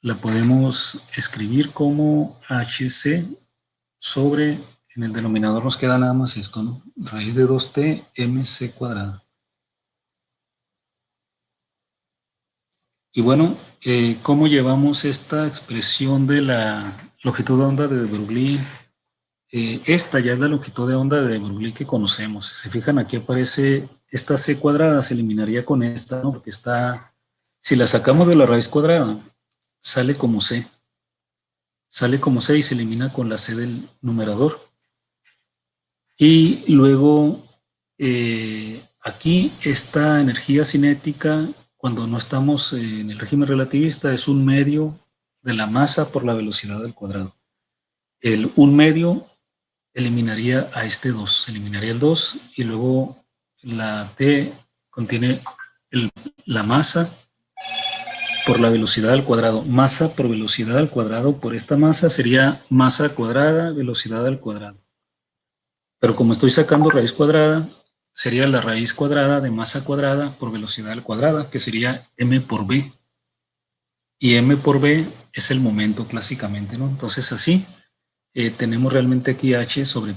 la podemos escribir como hc sobre, en el denominador nos queda nada más esto, ¿no? Raíz de 2t mc cuadrada. Y bueno, ¿cómo llevamos esta expresión de la longitud de onda de Broglie? Esta ya es la longitud de onda de Broglie que conocemos. Si se fijan, aquí aparece esta c cuadrada, se eliminaría con esta, ¿no? Porque está, si la sacamos de la raíz cuadrada, sale como c. Sale como c y se elimina con la c del numerador. Y luego, aquí esta energía cinética, cuando no estamos en el régimen relativista, es un medio de la masa por la velocidad al cuadrado. El un medio eliminaría a este 2, eliminaría el 2 y luego la T contiene la masa por la velocidad al cuadrado. Masa por velocidad al cuadrado por esta masa sería masa cuadrada, velocidad al cuadrado. Pero como estoy sacando raíz cuadrada, sería la raíz cuadrada de masa cuadrada por velocidad al cuadrado, que sería m por b. Y m por b es el momento clásicamente, ¿no? Entonces así tenemos realmente aquí h sobre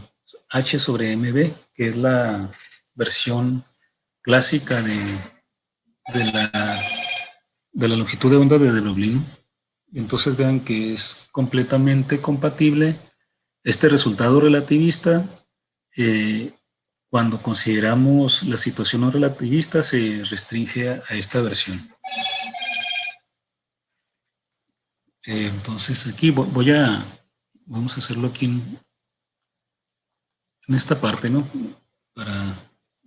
mb, que es la versión clásica de la longitud de onda de de Broglie, ¿no? Entonces vean que es completamente compatible este resultado relativista. Cuando consideramos la situación no relativista, se restringe a esta versión. Entonces aquí vamos a hacerlo aquí en esta parte, ¿no? Para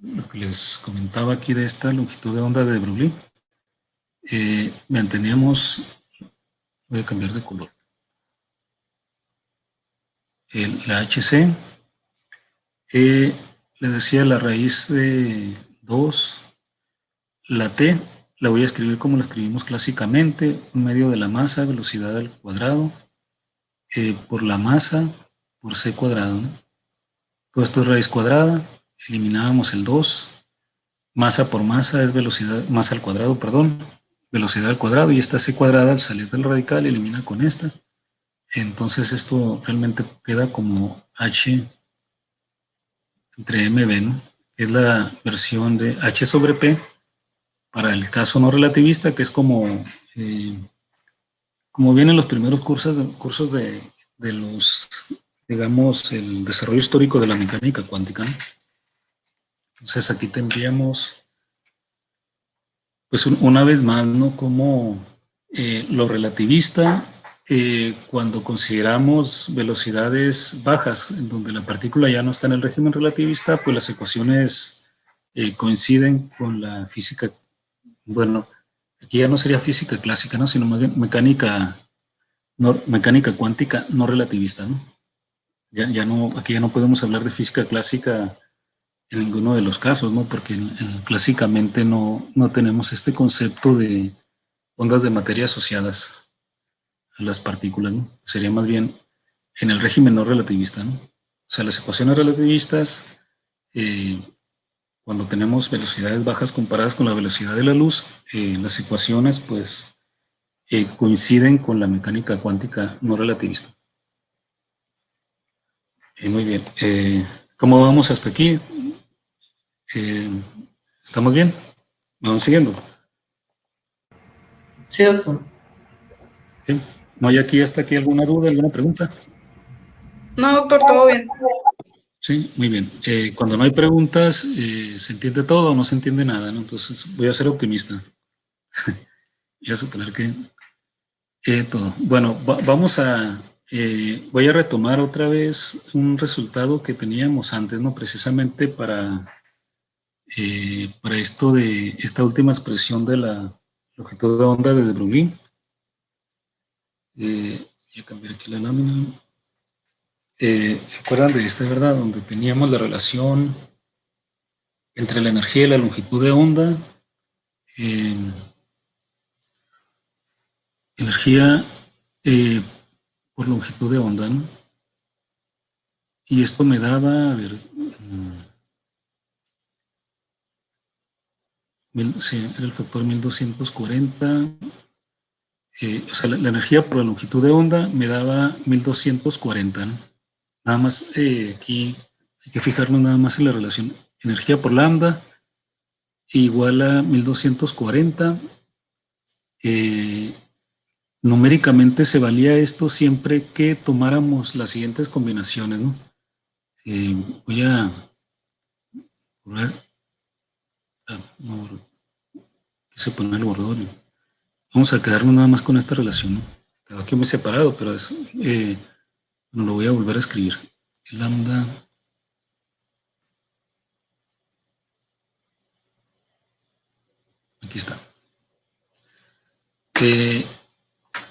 lo que les comentaba aquí de esta longitud de onda de Broglie. Manteníamos, voy a cambiar de color, la HC, les decía la raíz de 2, la T, la voy a escribir como la escribimos clásicamente, un medio de la masa, velocidad al cuadrado, por la masa, por C cuadrado, ¿no? Todo esto es raíz cuadrada, eliminábamos el 2, masa por masa es velocidad, masa al cuadrado, perdón, velocidad al cuadrado, y esta C cuadrada al salir del radical elimina con esta. Entonces esto realmente queda como H entre MB, ¿no? Es la versión de H sobre P para el caso no relativista, que es como vienen los primeros cursos de los, digamos, el desarrollo histórico de la mecánica cuántica, ¿no? Entonces aquí tendríamos, pues una vez más, ¿no? Como lo relativista, cuando consideramos velocidades bajas, en donde la partícula ya no está en el régimen relativista, pues las ecuaciones coinciden con la física, bueno, aquí ya no sería física clásica, ¿no? Sino más bien mecánica cuántica no relativista, ¿no? Aquí ya no podemos hablar de física clásica en ninguno de los casos, ¿no? Porque clásicamente no tenemos este concepto de ondas de materia asociadas a las partículas, ¿no? Sería más bien en el régimen no relativista, ¿no? O sea, las ecuaciones relativistas, cuando tenemos velocidades bajas comparadas con la velocidad de la luz, las ecuaciones, pues, coinciden con la mecánica cuántica no relativista. Muy bien. ¿Cómo vamos hasta aquí? ¿Estamos bien? ¿Me van siguiendo? Sí, doctor. ¿Sí? ¿No hay aquí hasta aquí alguna duda, alguna pregunta? No, doctor, todo bien. Sí, muy bien. Cuando no hay preguntas, ¿se entiende todo o no se entiende nada, ¿no? Entonces voy a ser optimista. Voy a suponer que todo. Bueno, voy a retomar otra vez un resultado que teníamos antes, ¿no? Precisamente para esto de esta última expresión de la longitud de onda de de Broglie. Voy a cambiar aquí la lámina. ¿Se acuerdan de este, verdad? Donde teníamos la relación entre la energía y la longitud de onda. Energía por longitud de onda, ¿no? Y esto me daba, a ver, sí, era el factor 1240. O sea, la energía por la longitud de onda me daba 1240, ¿no? Nada más aquí hay que fijarnos nada más en la relación energía por lambda igual a 1240. Numéricamente se valía esto siempre que tomáramos las siguientes combinaciones, ¿no? Voy a volver no, quise poner el borrador. Vamos a quedarnos nada más con esta relación, ¿no? Quedó aquí muy separado, pero no lo voy a volver a escribir. El lambda Aquí está.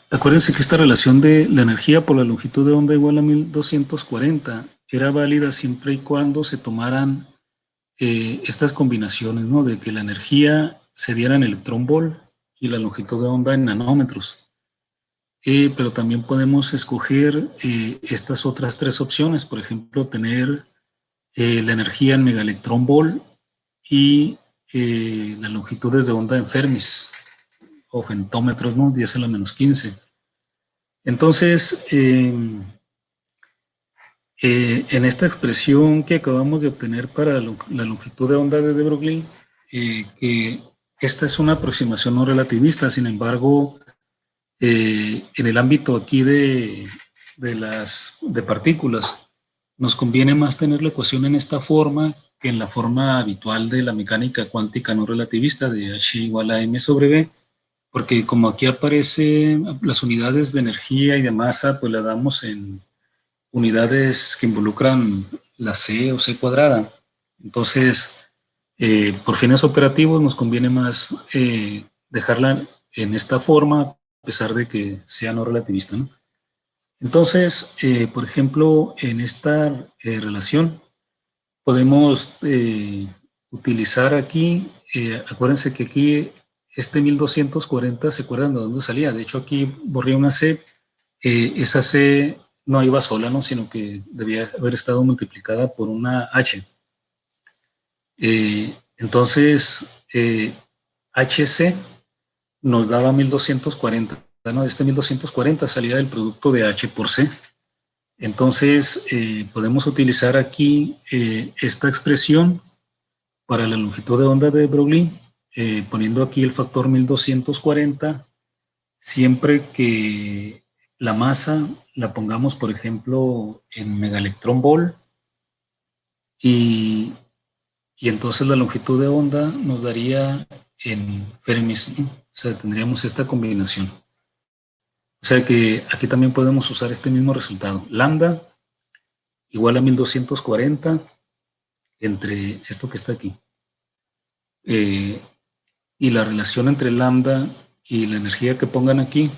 Acuérdense que esta relación de la energía por la longitud de onda igual a 1240 era válida siempre y cuando se tomaran estas combinaciones, ¿no? De que la energía se diera en electrón-volt y la longitud de onda en nanómetros. Pero también podemos escoger estas otras tres opciones, por ejemplo, tener la energía en megaelectrón-volt y las longitudes de onda en Fermis o femtómetros, ¿no? 10 a la menos 15. Entonces, en esta expresión que acabamos de obtener para la longitud de onda de de Broglie, que esta es una aproximación no relativista, sin embargo, en el ámbito aquí de partículas, nos conviene más tener la ecuación en esta forma que en la forma habitual de la mecánica cuántica no relativista de H igual a m sobre b, porque como aquí aparecen las unidades de energía y de masa, pues la damos en unidades que involucran la c o c cuadrada. Entonces, por fines operativos nos conviene más dejarla en esta forma, a pesar de que sea no relativista, ¿no? Entonces, por ejemplo, en esta relación podemos utilizar aquí, acuérdense que aquí este 1240, ¿se acuerdan de dónde salía? De hecho, aquí borré una C, esa C no iba sola, ¿no? Sino que debía haber estado multiplicada por una H. Entonces, HC nos daba 1240, ¿no? Este 1240 salía del producto de H por C. Entonces, podemos utilizar aquí esta expresión para la longitud de onda de Broglie, poniendo aquí el factor 1240, siempre que la masa la pongamos, por ejemplo, en megaelectrón-volt, y entonces la longitud de onda nos daría en Fermis, ¿no? O sea, tendríamos esta combinación. O sea que aquí también podemos usar este mismo resultado. Lambda igual a 1240 entre esto que está aquí. Y la relación entre lambda y la energía que pongan aquí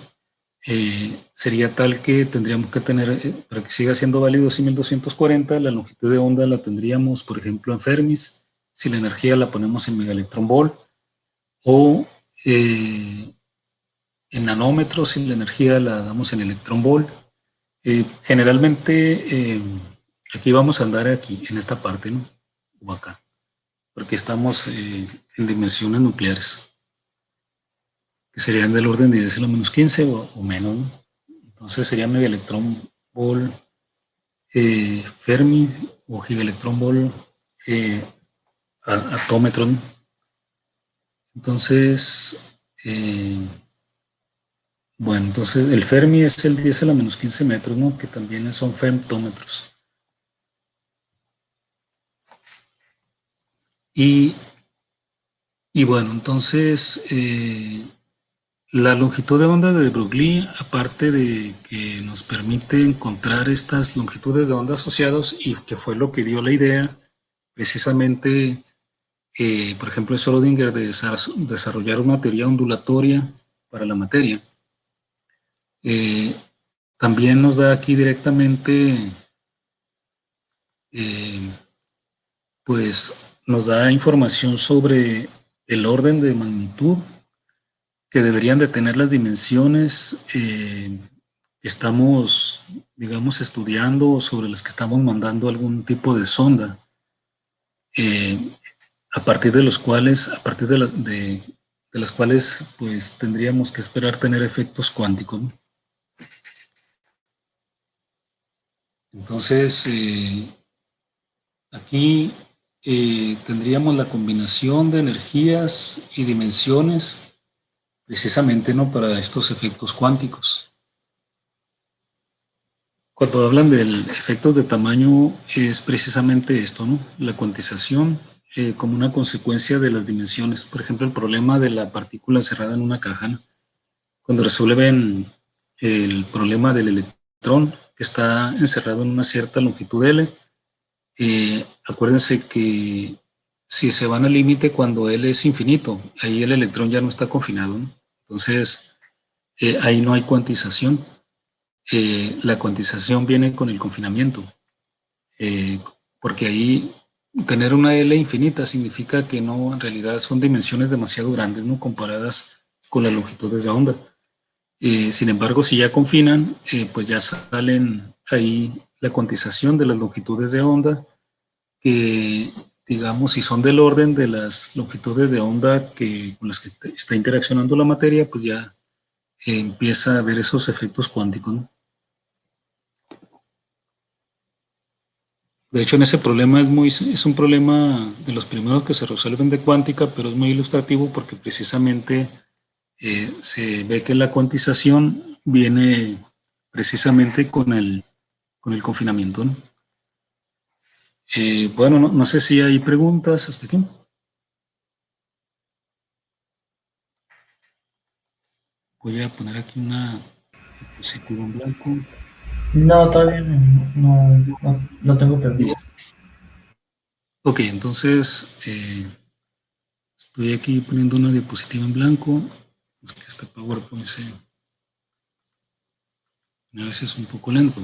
sería tal que tendríamos que tener, para que siga siendo válido 1240, la longitud de onda la tendríamos, por ejemplo, en Fermis, si la energía la ponemos en megaelectrón-volt, o en nanómetros si la energía la damos en electrón-volt. Generalmente aquí vamos a andar aquí, en esta parte, ¿no? O acá, porque estamos en dimensiones nucleares, que serían del orden de 10 a la menos 15 o menos, ¿no? Entonces sería megaelectrón-volt Fermi o gigaelectrón-volt atómetro, ¿no? Entonces, bueno, entonces el Fermi es el 10 a la menos 15 metros, ¿no? Que también son femtómetros. Y bueno, entonces la longitud de onda de Broglie, aparte de que nos permite encontrar estas longitudes de onda asociados, y que fue lo que dio la idea, precisamente, por ejemplo, de Schrödinger, de desarrollar una teoría ondulatoria para la materia. También nos da aquí directamente, pues nos da información sobre el orden de magnitud que deberían de tener las dimensiones que estamos, digamos, estudiando, o sobre las que estamos mandando algún tipo de sonda, a partir de los cuales, de las cuales, pues tendríamos que esperar tener efectos cuánticos, ¿no? Entonces, aquí tendríamos la combinación de energías y dimensiones precisamente, ¿no? Para estos efectos cuánticos. Cuando hablan de efectos de tamaño es precisamente esto, ¿no? La cuantización como una consecuencia de las dimensiones. Por ejemplo, el problema de la partícula encerrada en una caja, ¿no? Cuando resuelven el problema del electrón que está encerrado en una cierta longitud L, acuérdense que si se van al límite cuando L es infinito, ahí el electrón ya no está confinado, ¿no? Entonces, ahí no hay cuantización. La cuantización viene con el confinamiento, porque ahí tener una L infinita significa que no, en realidad son dimensiones demasiado grandes, ¿no? Comparadas con las longitudes de onda. Sin embargo, si ya confinan, pues ya salen ahí la cuantización de las longitudes de onda, que digamos, si son del orden de las longitudes de onda con las que está interaccionando la materia, pues ya empieza a ver esos efectos cuánticos, ¿no? De hecho, en ese problema es un problema de los primeros que se resuelven de cuántica, pero es muy ilustrativo porque precisamente se ve que la cuantización viene precisamente con el confinamiento, ¿no? Bueno, no sé si hay preguntas hasta aquí. Voy a poner aquí una diapositiva en blanco. No, todavía no tengo preguntas. Ok, entonces estoy aquí poniendo una diapositiva en blanco. Es que este PowerPoint a veces es un poco lento,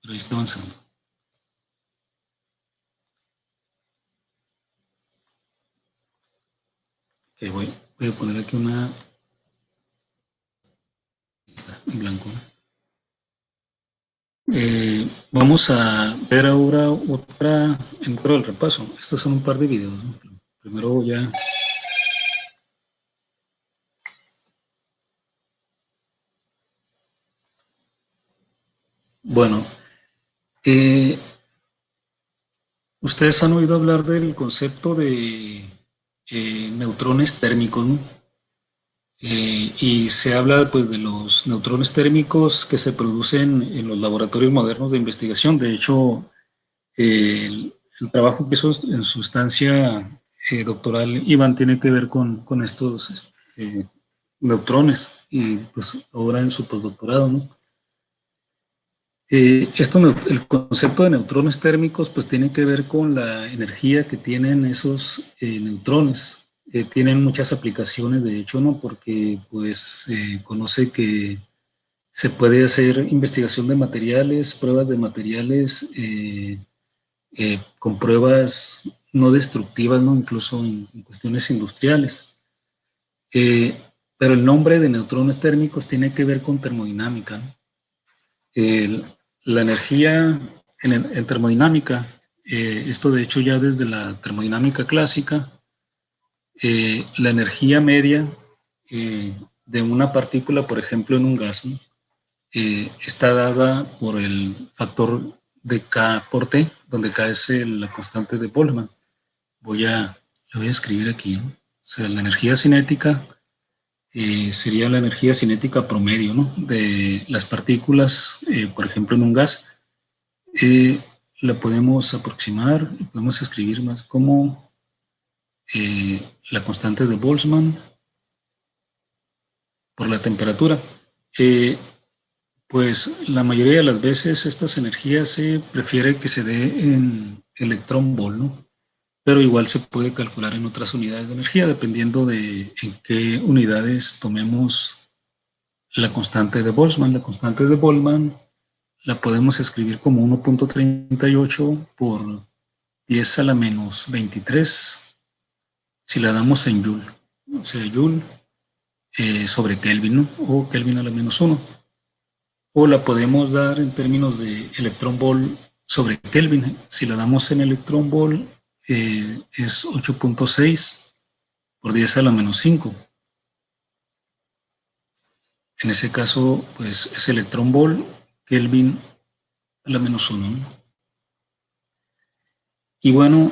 pero ahí está avanzando. Ok, voy a poner aquí una en blanco. Vamos a ver ahora otra en pro del repaso. Estos son un par de videos, ¿no? Primero ya. Bueno, ustedes han oído hablar del concepto de neutrones térmicos, ¿no? Y se habla pues de los neutrones térmicos que se producen en los laboratorios modernos de investigación. De hecho, el trabajo que hizo en su estancia doctoral Iván tiene que ver con estos neutrones y pues ahora en su postdoctorado, ¿no? El concepto de neutrones térmicos pues tiene que ver con la energía que tienen esos neutrones. Tienen muchas aplicaciones, de hecho, ¿no? Porque pues se conoce que se puede hacer investigación de materiales, pruebas de materiales, con pruebas no destructivas, ¿no? Incluso en cuestiones industriales. Eh, pero el nombre de neutrones térmicos tiene que ver con termodinámica, ¿no? El- la energía en termodinámica, esto de hecho ya desde la termodinámica clásica, la energía media de una partícula, por ejemplo, en un gas, ¿no? Está dada por el factor de K por T, donde K es la constante de Boltzmann. Le voy a escribir aquí, ¿no? O sea, la energía cinética sería la energía cinética promedio, ¿no? De las partículas, por ejemplo, en un gas. Eh, la podemos aproximar, podemos escribir más como la constante de Boltzmann por la temperatura. Eh, pues la mayoría de las veces estas energías se prefiere que se dé en electrón volt, ¿no? Pero igual se puede calcular en otras unidades de energía, dependiendo de en qué unidades tomemos la constante de Boltzmann. La constante de Boltzmann la podemos escribir como 1.38 por 10 a la menos 23 si la damos en Joule, o sea, Joule sobre Kelvin, ¿no? O Kelvin a la menos 1. O la podemos dar en términos de electrón volt sobre Kelvin. Si la damos en electrón volt, es 8.6 por 10 a la menos 5. En ese caso, pues es electrón volt, Kelvin a la menos 1, ¿no? Y bueno,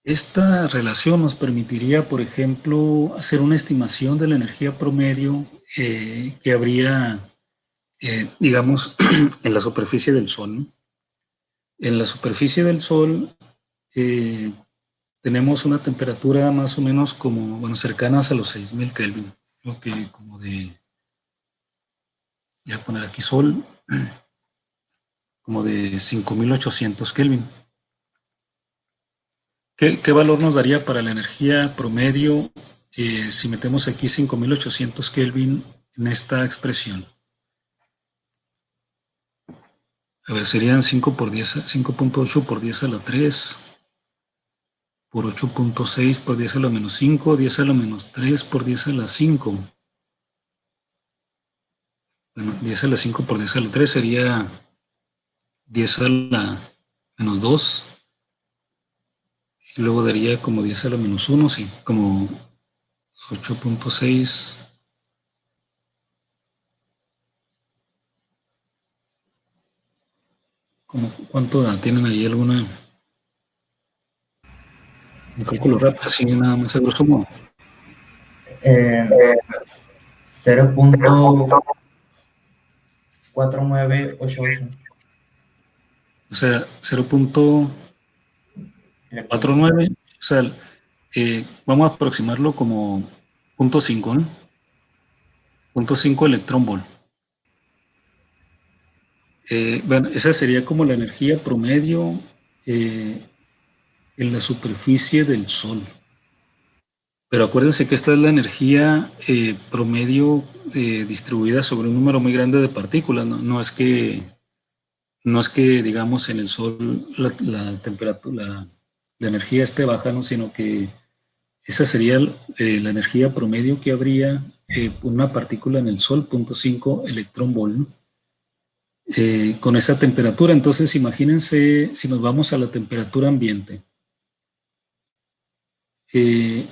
esta relación nos permitiría, por ejemplo, hacer una estimación de la energía promedio que habría, digamos, en la superficie del Sol, ¿no? En la superficie del Sol eh, tenemos una temperatura más o menos como, bueno, cercanas a los 6000 Kelvin. Creo que como voy a poner aquí Sol, como de 5800 Kelvin. ¿Qué valor nos daría para la energía promedio si metemos aquí 5800 Kelvin en esta expresión? A ver, serían 5 por 10, 5.8 por 10 a la 3, por 8.6 por 10 a la menos 5, 10 a la menos 3 por 10 a la 5. Bueno, 10 a la 5 por 10 a la 3 sería 10 a la menos 2. Y luego daría como 10 a la menos 1, sí, como 8.6. ¿Cuánto tienen ahí alguna? Un cálculo rápido, así nada más a grosso modo. 0.4988. O sea, 0.49. O sea, vamos a aproximarlo como 0.5, ¿no? 0.5 electrón volt. Bueno, esa sería como la energía promedio en la superficie del Sol. Pero acuérdense que esta es la energía promedio distribuida sobre un número muy grande de partículas. No es que digamos en el Sol la temperatura, la energía esté baja, ¿no? Sino que esa sería la energía promedio que habría por una partícula en el Sol, 0.5 electrón volt, ¿no? Con esa temperatura. Entonces, imagínense si nos vamos a la temperatura ambiente. En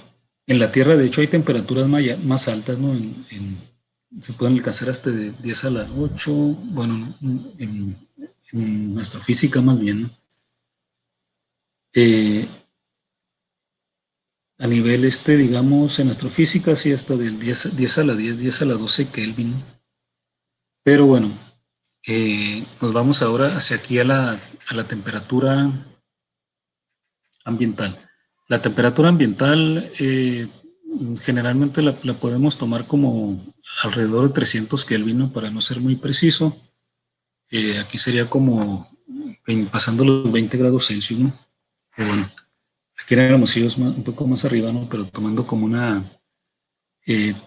la Tierra, de hecho, hay temperaturas más altas, ¿no? Se pueden alcanzar hasta de 10 a la 8, bueno, en astrofísica más bien, ¿no? A nivel digamos, en astrofísica, sí, hasta del 10 a la 10, 10 a la 12 Kelvin, ¿no? Pero bueno, nos vamos ahora hacia aquí a la temperatura ambiental. La temperatura ambiental generalmente la podemos tomar como alrededor de 300 Kelvin, ¿no? Para no ser muy preciso. Aquí sería como pasando los 20 grados Celsius, ¿no? Bueno, aquí en Hermosillo es un poco más arriba, ¿no? Pero tomando como una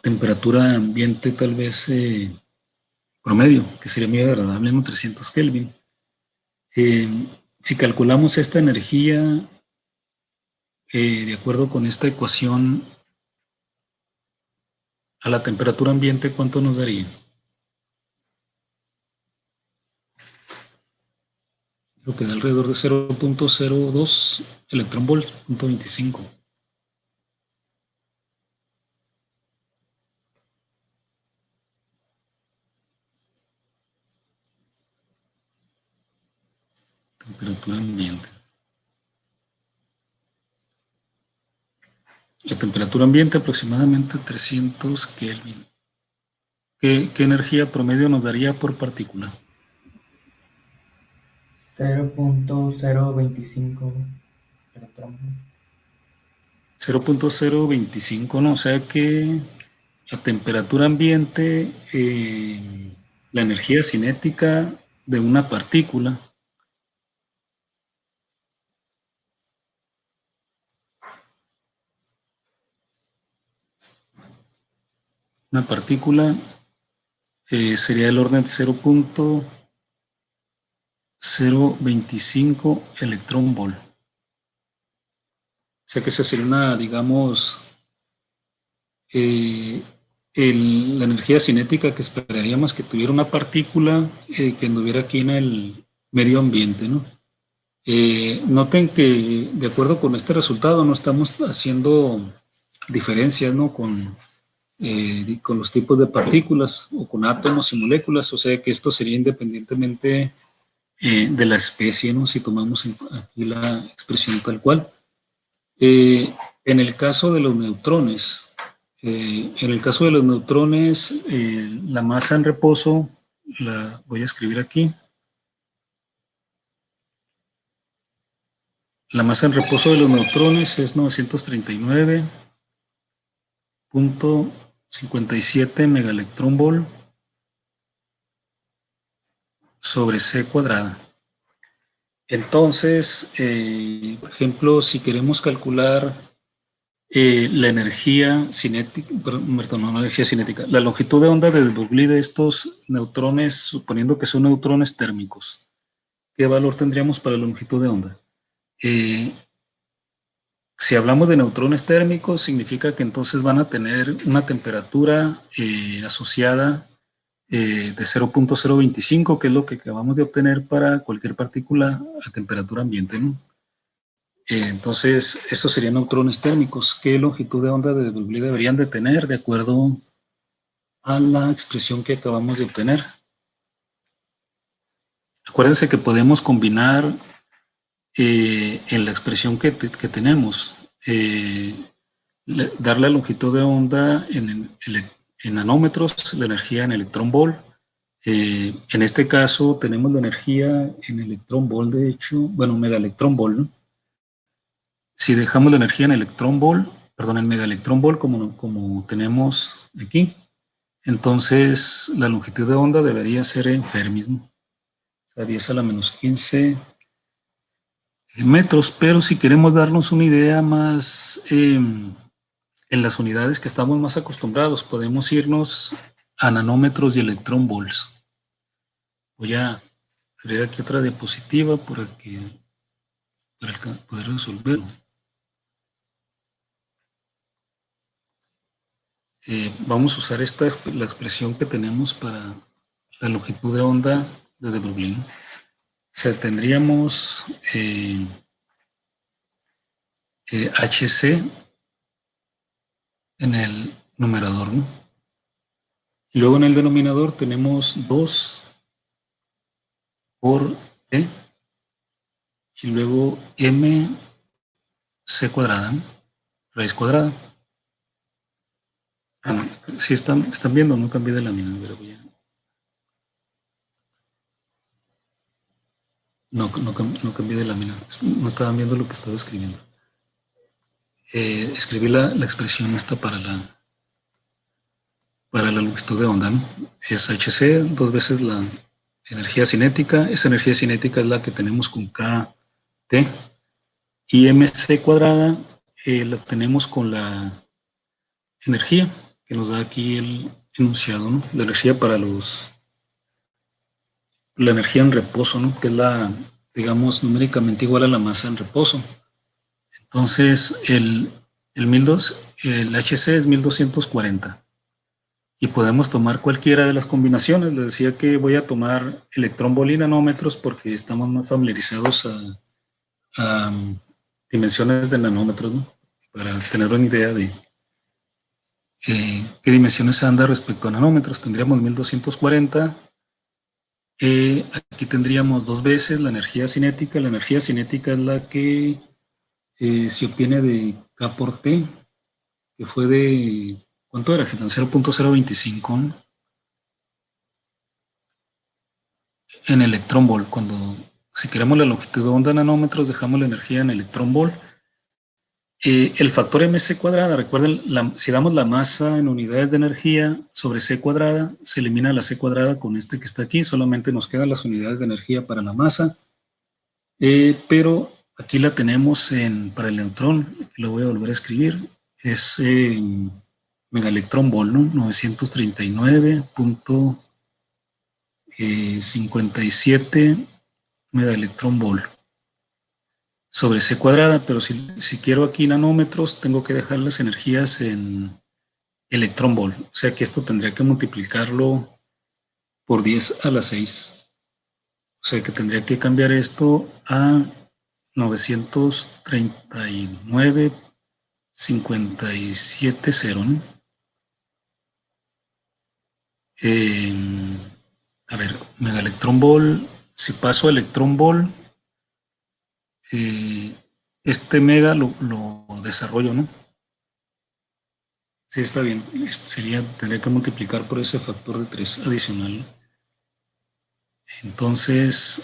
temperatura ambiente tal vez promedio, que sería muy agradable, ¿no? 300 Kelvin. Si calculamos esta energía de acuerdo con esta ecuación a la temperatura ambiente, ¿cuánto nos daría? Lo que da alrededor de 0.02 electrón volts, 0.25. Temperatura ambiente. La temperatura ambiente aproximadamente 300 Kelvin. ¿Qué energía promedio nos daría por partícula? 0.025 electrón. 0.025, ¿no? O sea que a temperatura ambiente, la energía cinética de una partícula sería del orden de 0.025 electrón volt. O sea que esa sería una, digamos, la energía cinética que esperaríamos que tuviera una partícula que anduviera aquí en el medio ambiente, ¿no? Noten que de acuerdo con este resultado no estamos haciendo diferencias, ¿no? Con los tipos de partículas o con átomos y moléculas, o sea que esto sería independientemente de la especie, ¿no? Si tomamos aquí la expresión tal cual. En el caso de los neutrones, la masa en reposo, la voy a escribir aquí. La masa en reposo de los neutrones es 939.57 megaelectrón volt sobre C cuadrada. Entonces, por ejemplo, si queremos calcular la energía cinética, perdón, no la energía cinética, la longitud de onda de Broglie de estos neutrones, suponiendo que son neutrones térmicos, ¿qué valor tendríamos para la longitud de onda? Si hablamos de neutrones térmicos, significa que entonces van a tener una temperatura asociada de 0.025, que es lo que acabamos de obtener para cualquier partícula a temperatura ambiente, ¿no? Entonces, esos serían neutrones térmicos. ¿Qué longitud de onda de Broglie deberían de tener de acuerdo a la expresión que acabamos de obtener? Acuérdense que podemos combinar en la expresión que tenemos, dar la longitud de onda en nanómetros, la energía en electrón volt. En este caso tenemos la energía en electrón volt, de hecho, bueno, megaelectrón volt, ¿no? Si dejamos la energía en electrón volt, perdón, en megaelectrón volt como tenemos aquí, entonces la longitud de onda debería ser en Fermi, ¿no? O sea, 10 a la menos 15 metros, pero si queremos darnos una idea más en las unidades que estamos más acostumbrados, podemos irnos a nanómetros y electrón volts. Voy a crear aquí otra diapositiva para poder resolverlo. Vamos a usar la expresión que tenemos para la longitud de onda de De Broglie. O sea, tendríamos HC en el numerador, ¿no? Y luego en el denominador tenemos 2 por T y luego MC cuadrada, ¿no? Raíz cuadrada. Si están viendo, no cambié de lámina, pero voy a... No cambié de lámina, no estaban viendo lo que estaba escribiendo. Escribí la expresión esta para la longitud de onda, ¿no? Es HC, 2 veces la energía cinética. Esa energía cinética es la que tenemos con KT. Y MC cuadrada la tenemos con la energía que nos da aquí el enunciado, ¿no? La energía la energía en reposo, ¿no? Que es digamos, numéricamente igual a la masa en reposo. Entonces, el HC es 1240. Y podemos tomar cualquiera de las combinaciones. Les decía que voy a tomar electrón volt y nanómetros porque estamos más familiarizados a dimensiones de nanómetros, ¿no? Para tener una idea de qué dimensiones anda respecto a nanómetros. Tendríamos 1240. Aquí tendríamos 2 veces la energía cinética. La energía cinética es la que se obtiene de K por T, que fue de, ¿cuánto era? 0.025, ¿no? En electrón volt. Si queremos la longitud de onda en nanómetros, dejamos la energía en electrón volt. El factor MC cuadrada, recuerden, si damos la masa en unidades de energía sobre C cuadrada, se elimina la C cuadrada con este que está aquí, solamente nos quedan las unidades de energía para la masa, pero aquí la tenemos para el neutrón, lo voy a volver a escribir, es megaelectrón volt, ¿no? 939.57 megaelectrón volt sobre C cuadrada, pero si quiero aquí nanómetros, tengo que dejar las energías en electrón volt. O sea que esto tendría que multiplicarlo por 10 a la 6. O sea que tendría que cambiar esto a 939.570, ¿no? A ver, megaelectrón volt, si paso a electrón volt, este mega lo desarrollo, ¿no? Sí, está bien. Tendría que multiplicar por ese factor de 3 adicional, ¿no? Entonces,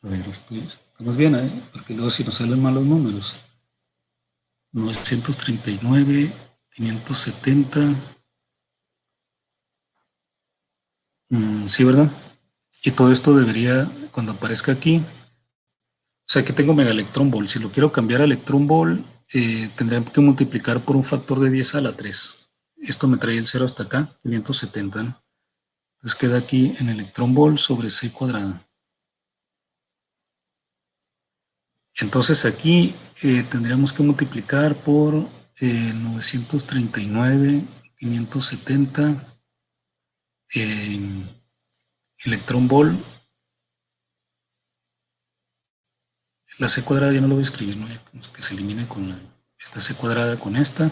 a ver, estamos bien, ¿eh? Porque luego si nos salen malos números. 939, 570. Sí, ¿verdad? Y todo esto debería, cuando aparezca aquí, o sea, aquí tengo megaelectrón volt. Si lo quiero cambiar a electrón volt, tendría que multiplicar por un factor de 10 a la 3. Esto me trae el 0 hasta acá, 570, ¿no? Entonces queda aquí en electrón volt sobre C cuadrada. Entonces aquí tendríamos que multiplicar por 939, 570 electrón volt. La C cuadrada ya no lo voy a escribir, ¿no? Que se elimine con esta C cuadrada con esta.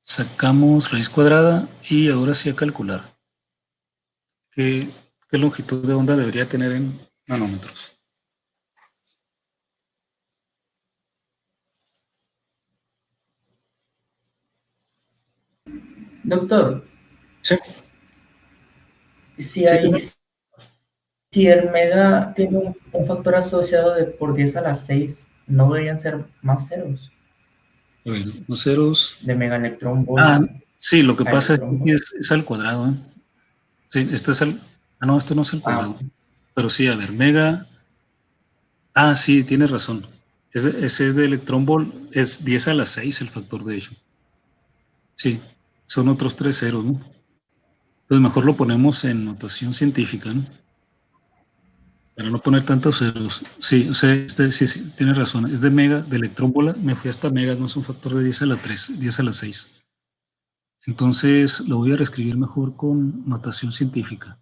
Sacamos raíz cuadrada y ahora sí a calcular. ¿Qué longitud de onda debería tener en nanómetros? Doctor, Sí, si sí, hay, si el mega tiene un factor asociado de por 10 a la 6, ¿no deberían ser más ceros? a ver, los ceros. De megaelectrón Ah, volt sí, lo que a pasa es electrón que volt. es al cuadrado, ¿eh? Sí, este es el. Ah, no, este no es el Ah, cuadrado. Pero sí, a ver, mega. Ah, sí, tienes razón. Ese es de electrón volt, es 10 a la 6 el factor de hecho. Sí, son otros 3 ceros, ¿no? Entonces mejor lo ponemos en notación científica, ¿no? Para no poner tantos ceros. Sí, o sea, sí, tienes razón. Es de mega, de electrón volt, me fui hasta mega, no es un factor de 10 a la 3, 10 a la 6. Entonces lo voy a reescribir mejor con notación científica.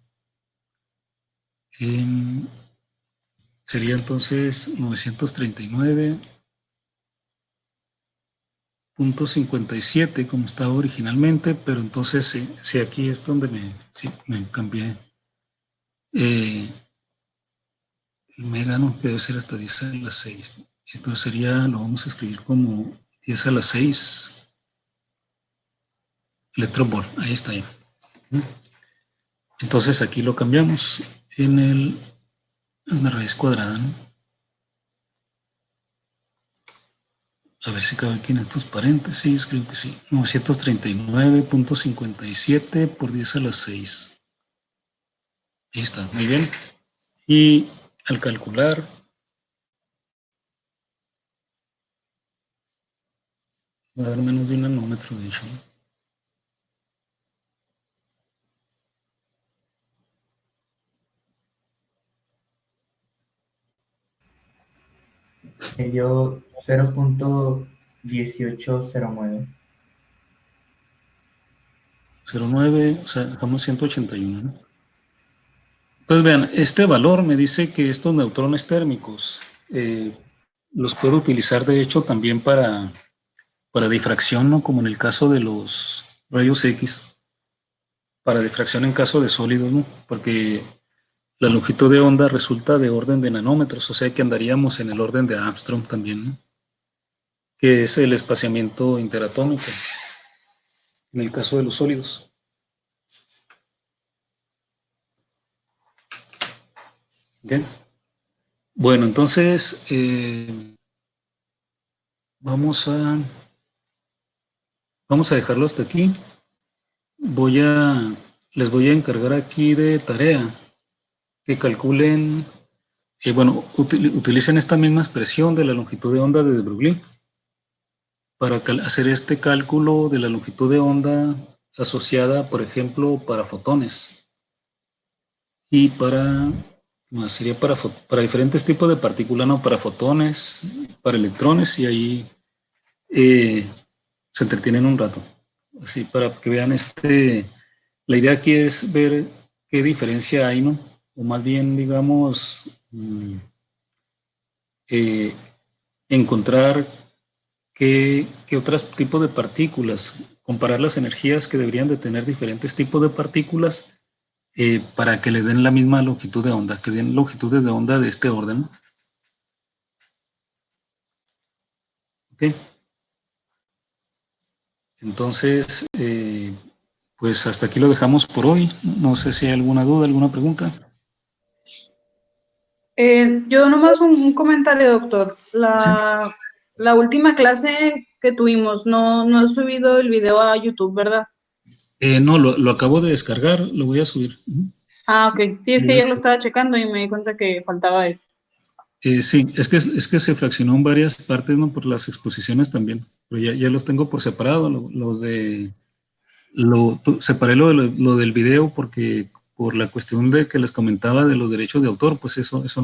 Sería entonces 939.57 como estaba originalmente, pero entonces sí, aquí es donde me cambié. El mega no, que debe ser hasta 10 a la 6. Entonces lo vamos a escribir como 10 a la 6 electron volt. Ahí está ya. Entonces aquí lo cambiamos en la raíz cuadrada, ¿no? A ver si cabe aquí en estos paréntesis, creo que sí. 939.57 por 10 a la 6. Ahí está, muy bien. Y al calcular, va a dar menos de un nanómetro, de hecho. me dio 0.1809. 0,9, o sea, dejamos 181, ¿no? Entonces vean, este valor me dice que estos neutrones térmicos los puedo utilizar de hecho también para difracción, ¿no? Como en el caso de los rayos X, para difracción en caso de sólidos, ¿no? Porque la longitud de onda resulta de orden de nanómetros, o sea que andaríamos en el orden de Armstrong también, ¿no? Que es el espaciamiento interatómico en el caso de los sólidos. Bien. Bueno, entonces vamos a dejarlo hasta aquí. Les voy a encargar aquí de tarea que calculen, bueno, utilicen esta misma expresión de la longitud de onda de de Broglie para hacer este cálculo de la longitud de onda asociada, por ejemplo, para fotones y sería para diferentes tipos de partículas, ¿no? Para fotones, para electrones y ahí se entretienen un rato. Así para que vean la idea aquí es ver qué diferencia hay, ¿no? O más bien, digamos, encontrar qué otros tipos de partículas, comparar las energías que deberían de tener diferentes tipos de partículas para que les den la misma longitud de onda, que den longitudes de onda de este orden. ¿Ok? Entonces, pues hasta aquí lo dejamos por hoy. No sé si hay alguna duda, alguna pregunta. Yo nomás un comentario, doctor. Sí. La última clase que tuvimos, no he subido el video a YouTube, ¿verdad? No, lo acabo de descargar, lo voy a subir. Ah, ok. Sí, es que ayer lo estaba checando y me di cuenta que faltaba eso. Sí, es que se fraccionó en varias partes, ¿no? Por las exposiciones también. Pero ya los tengo por separado, separé lo del video porque por la cuestión de que les comentaba de los derechos de autor, pues eso no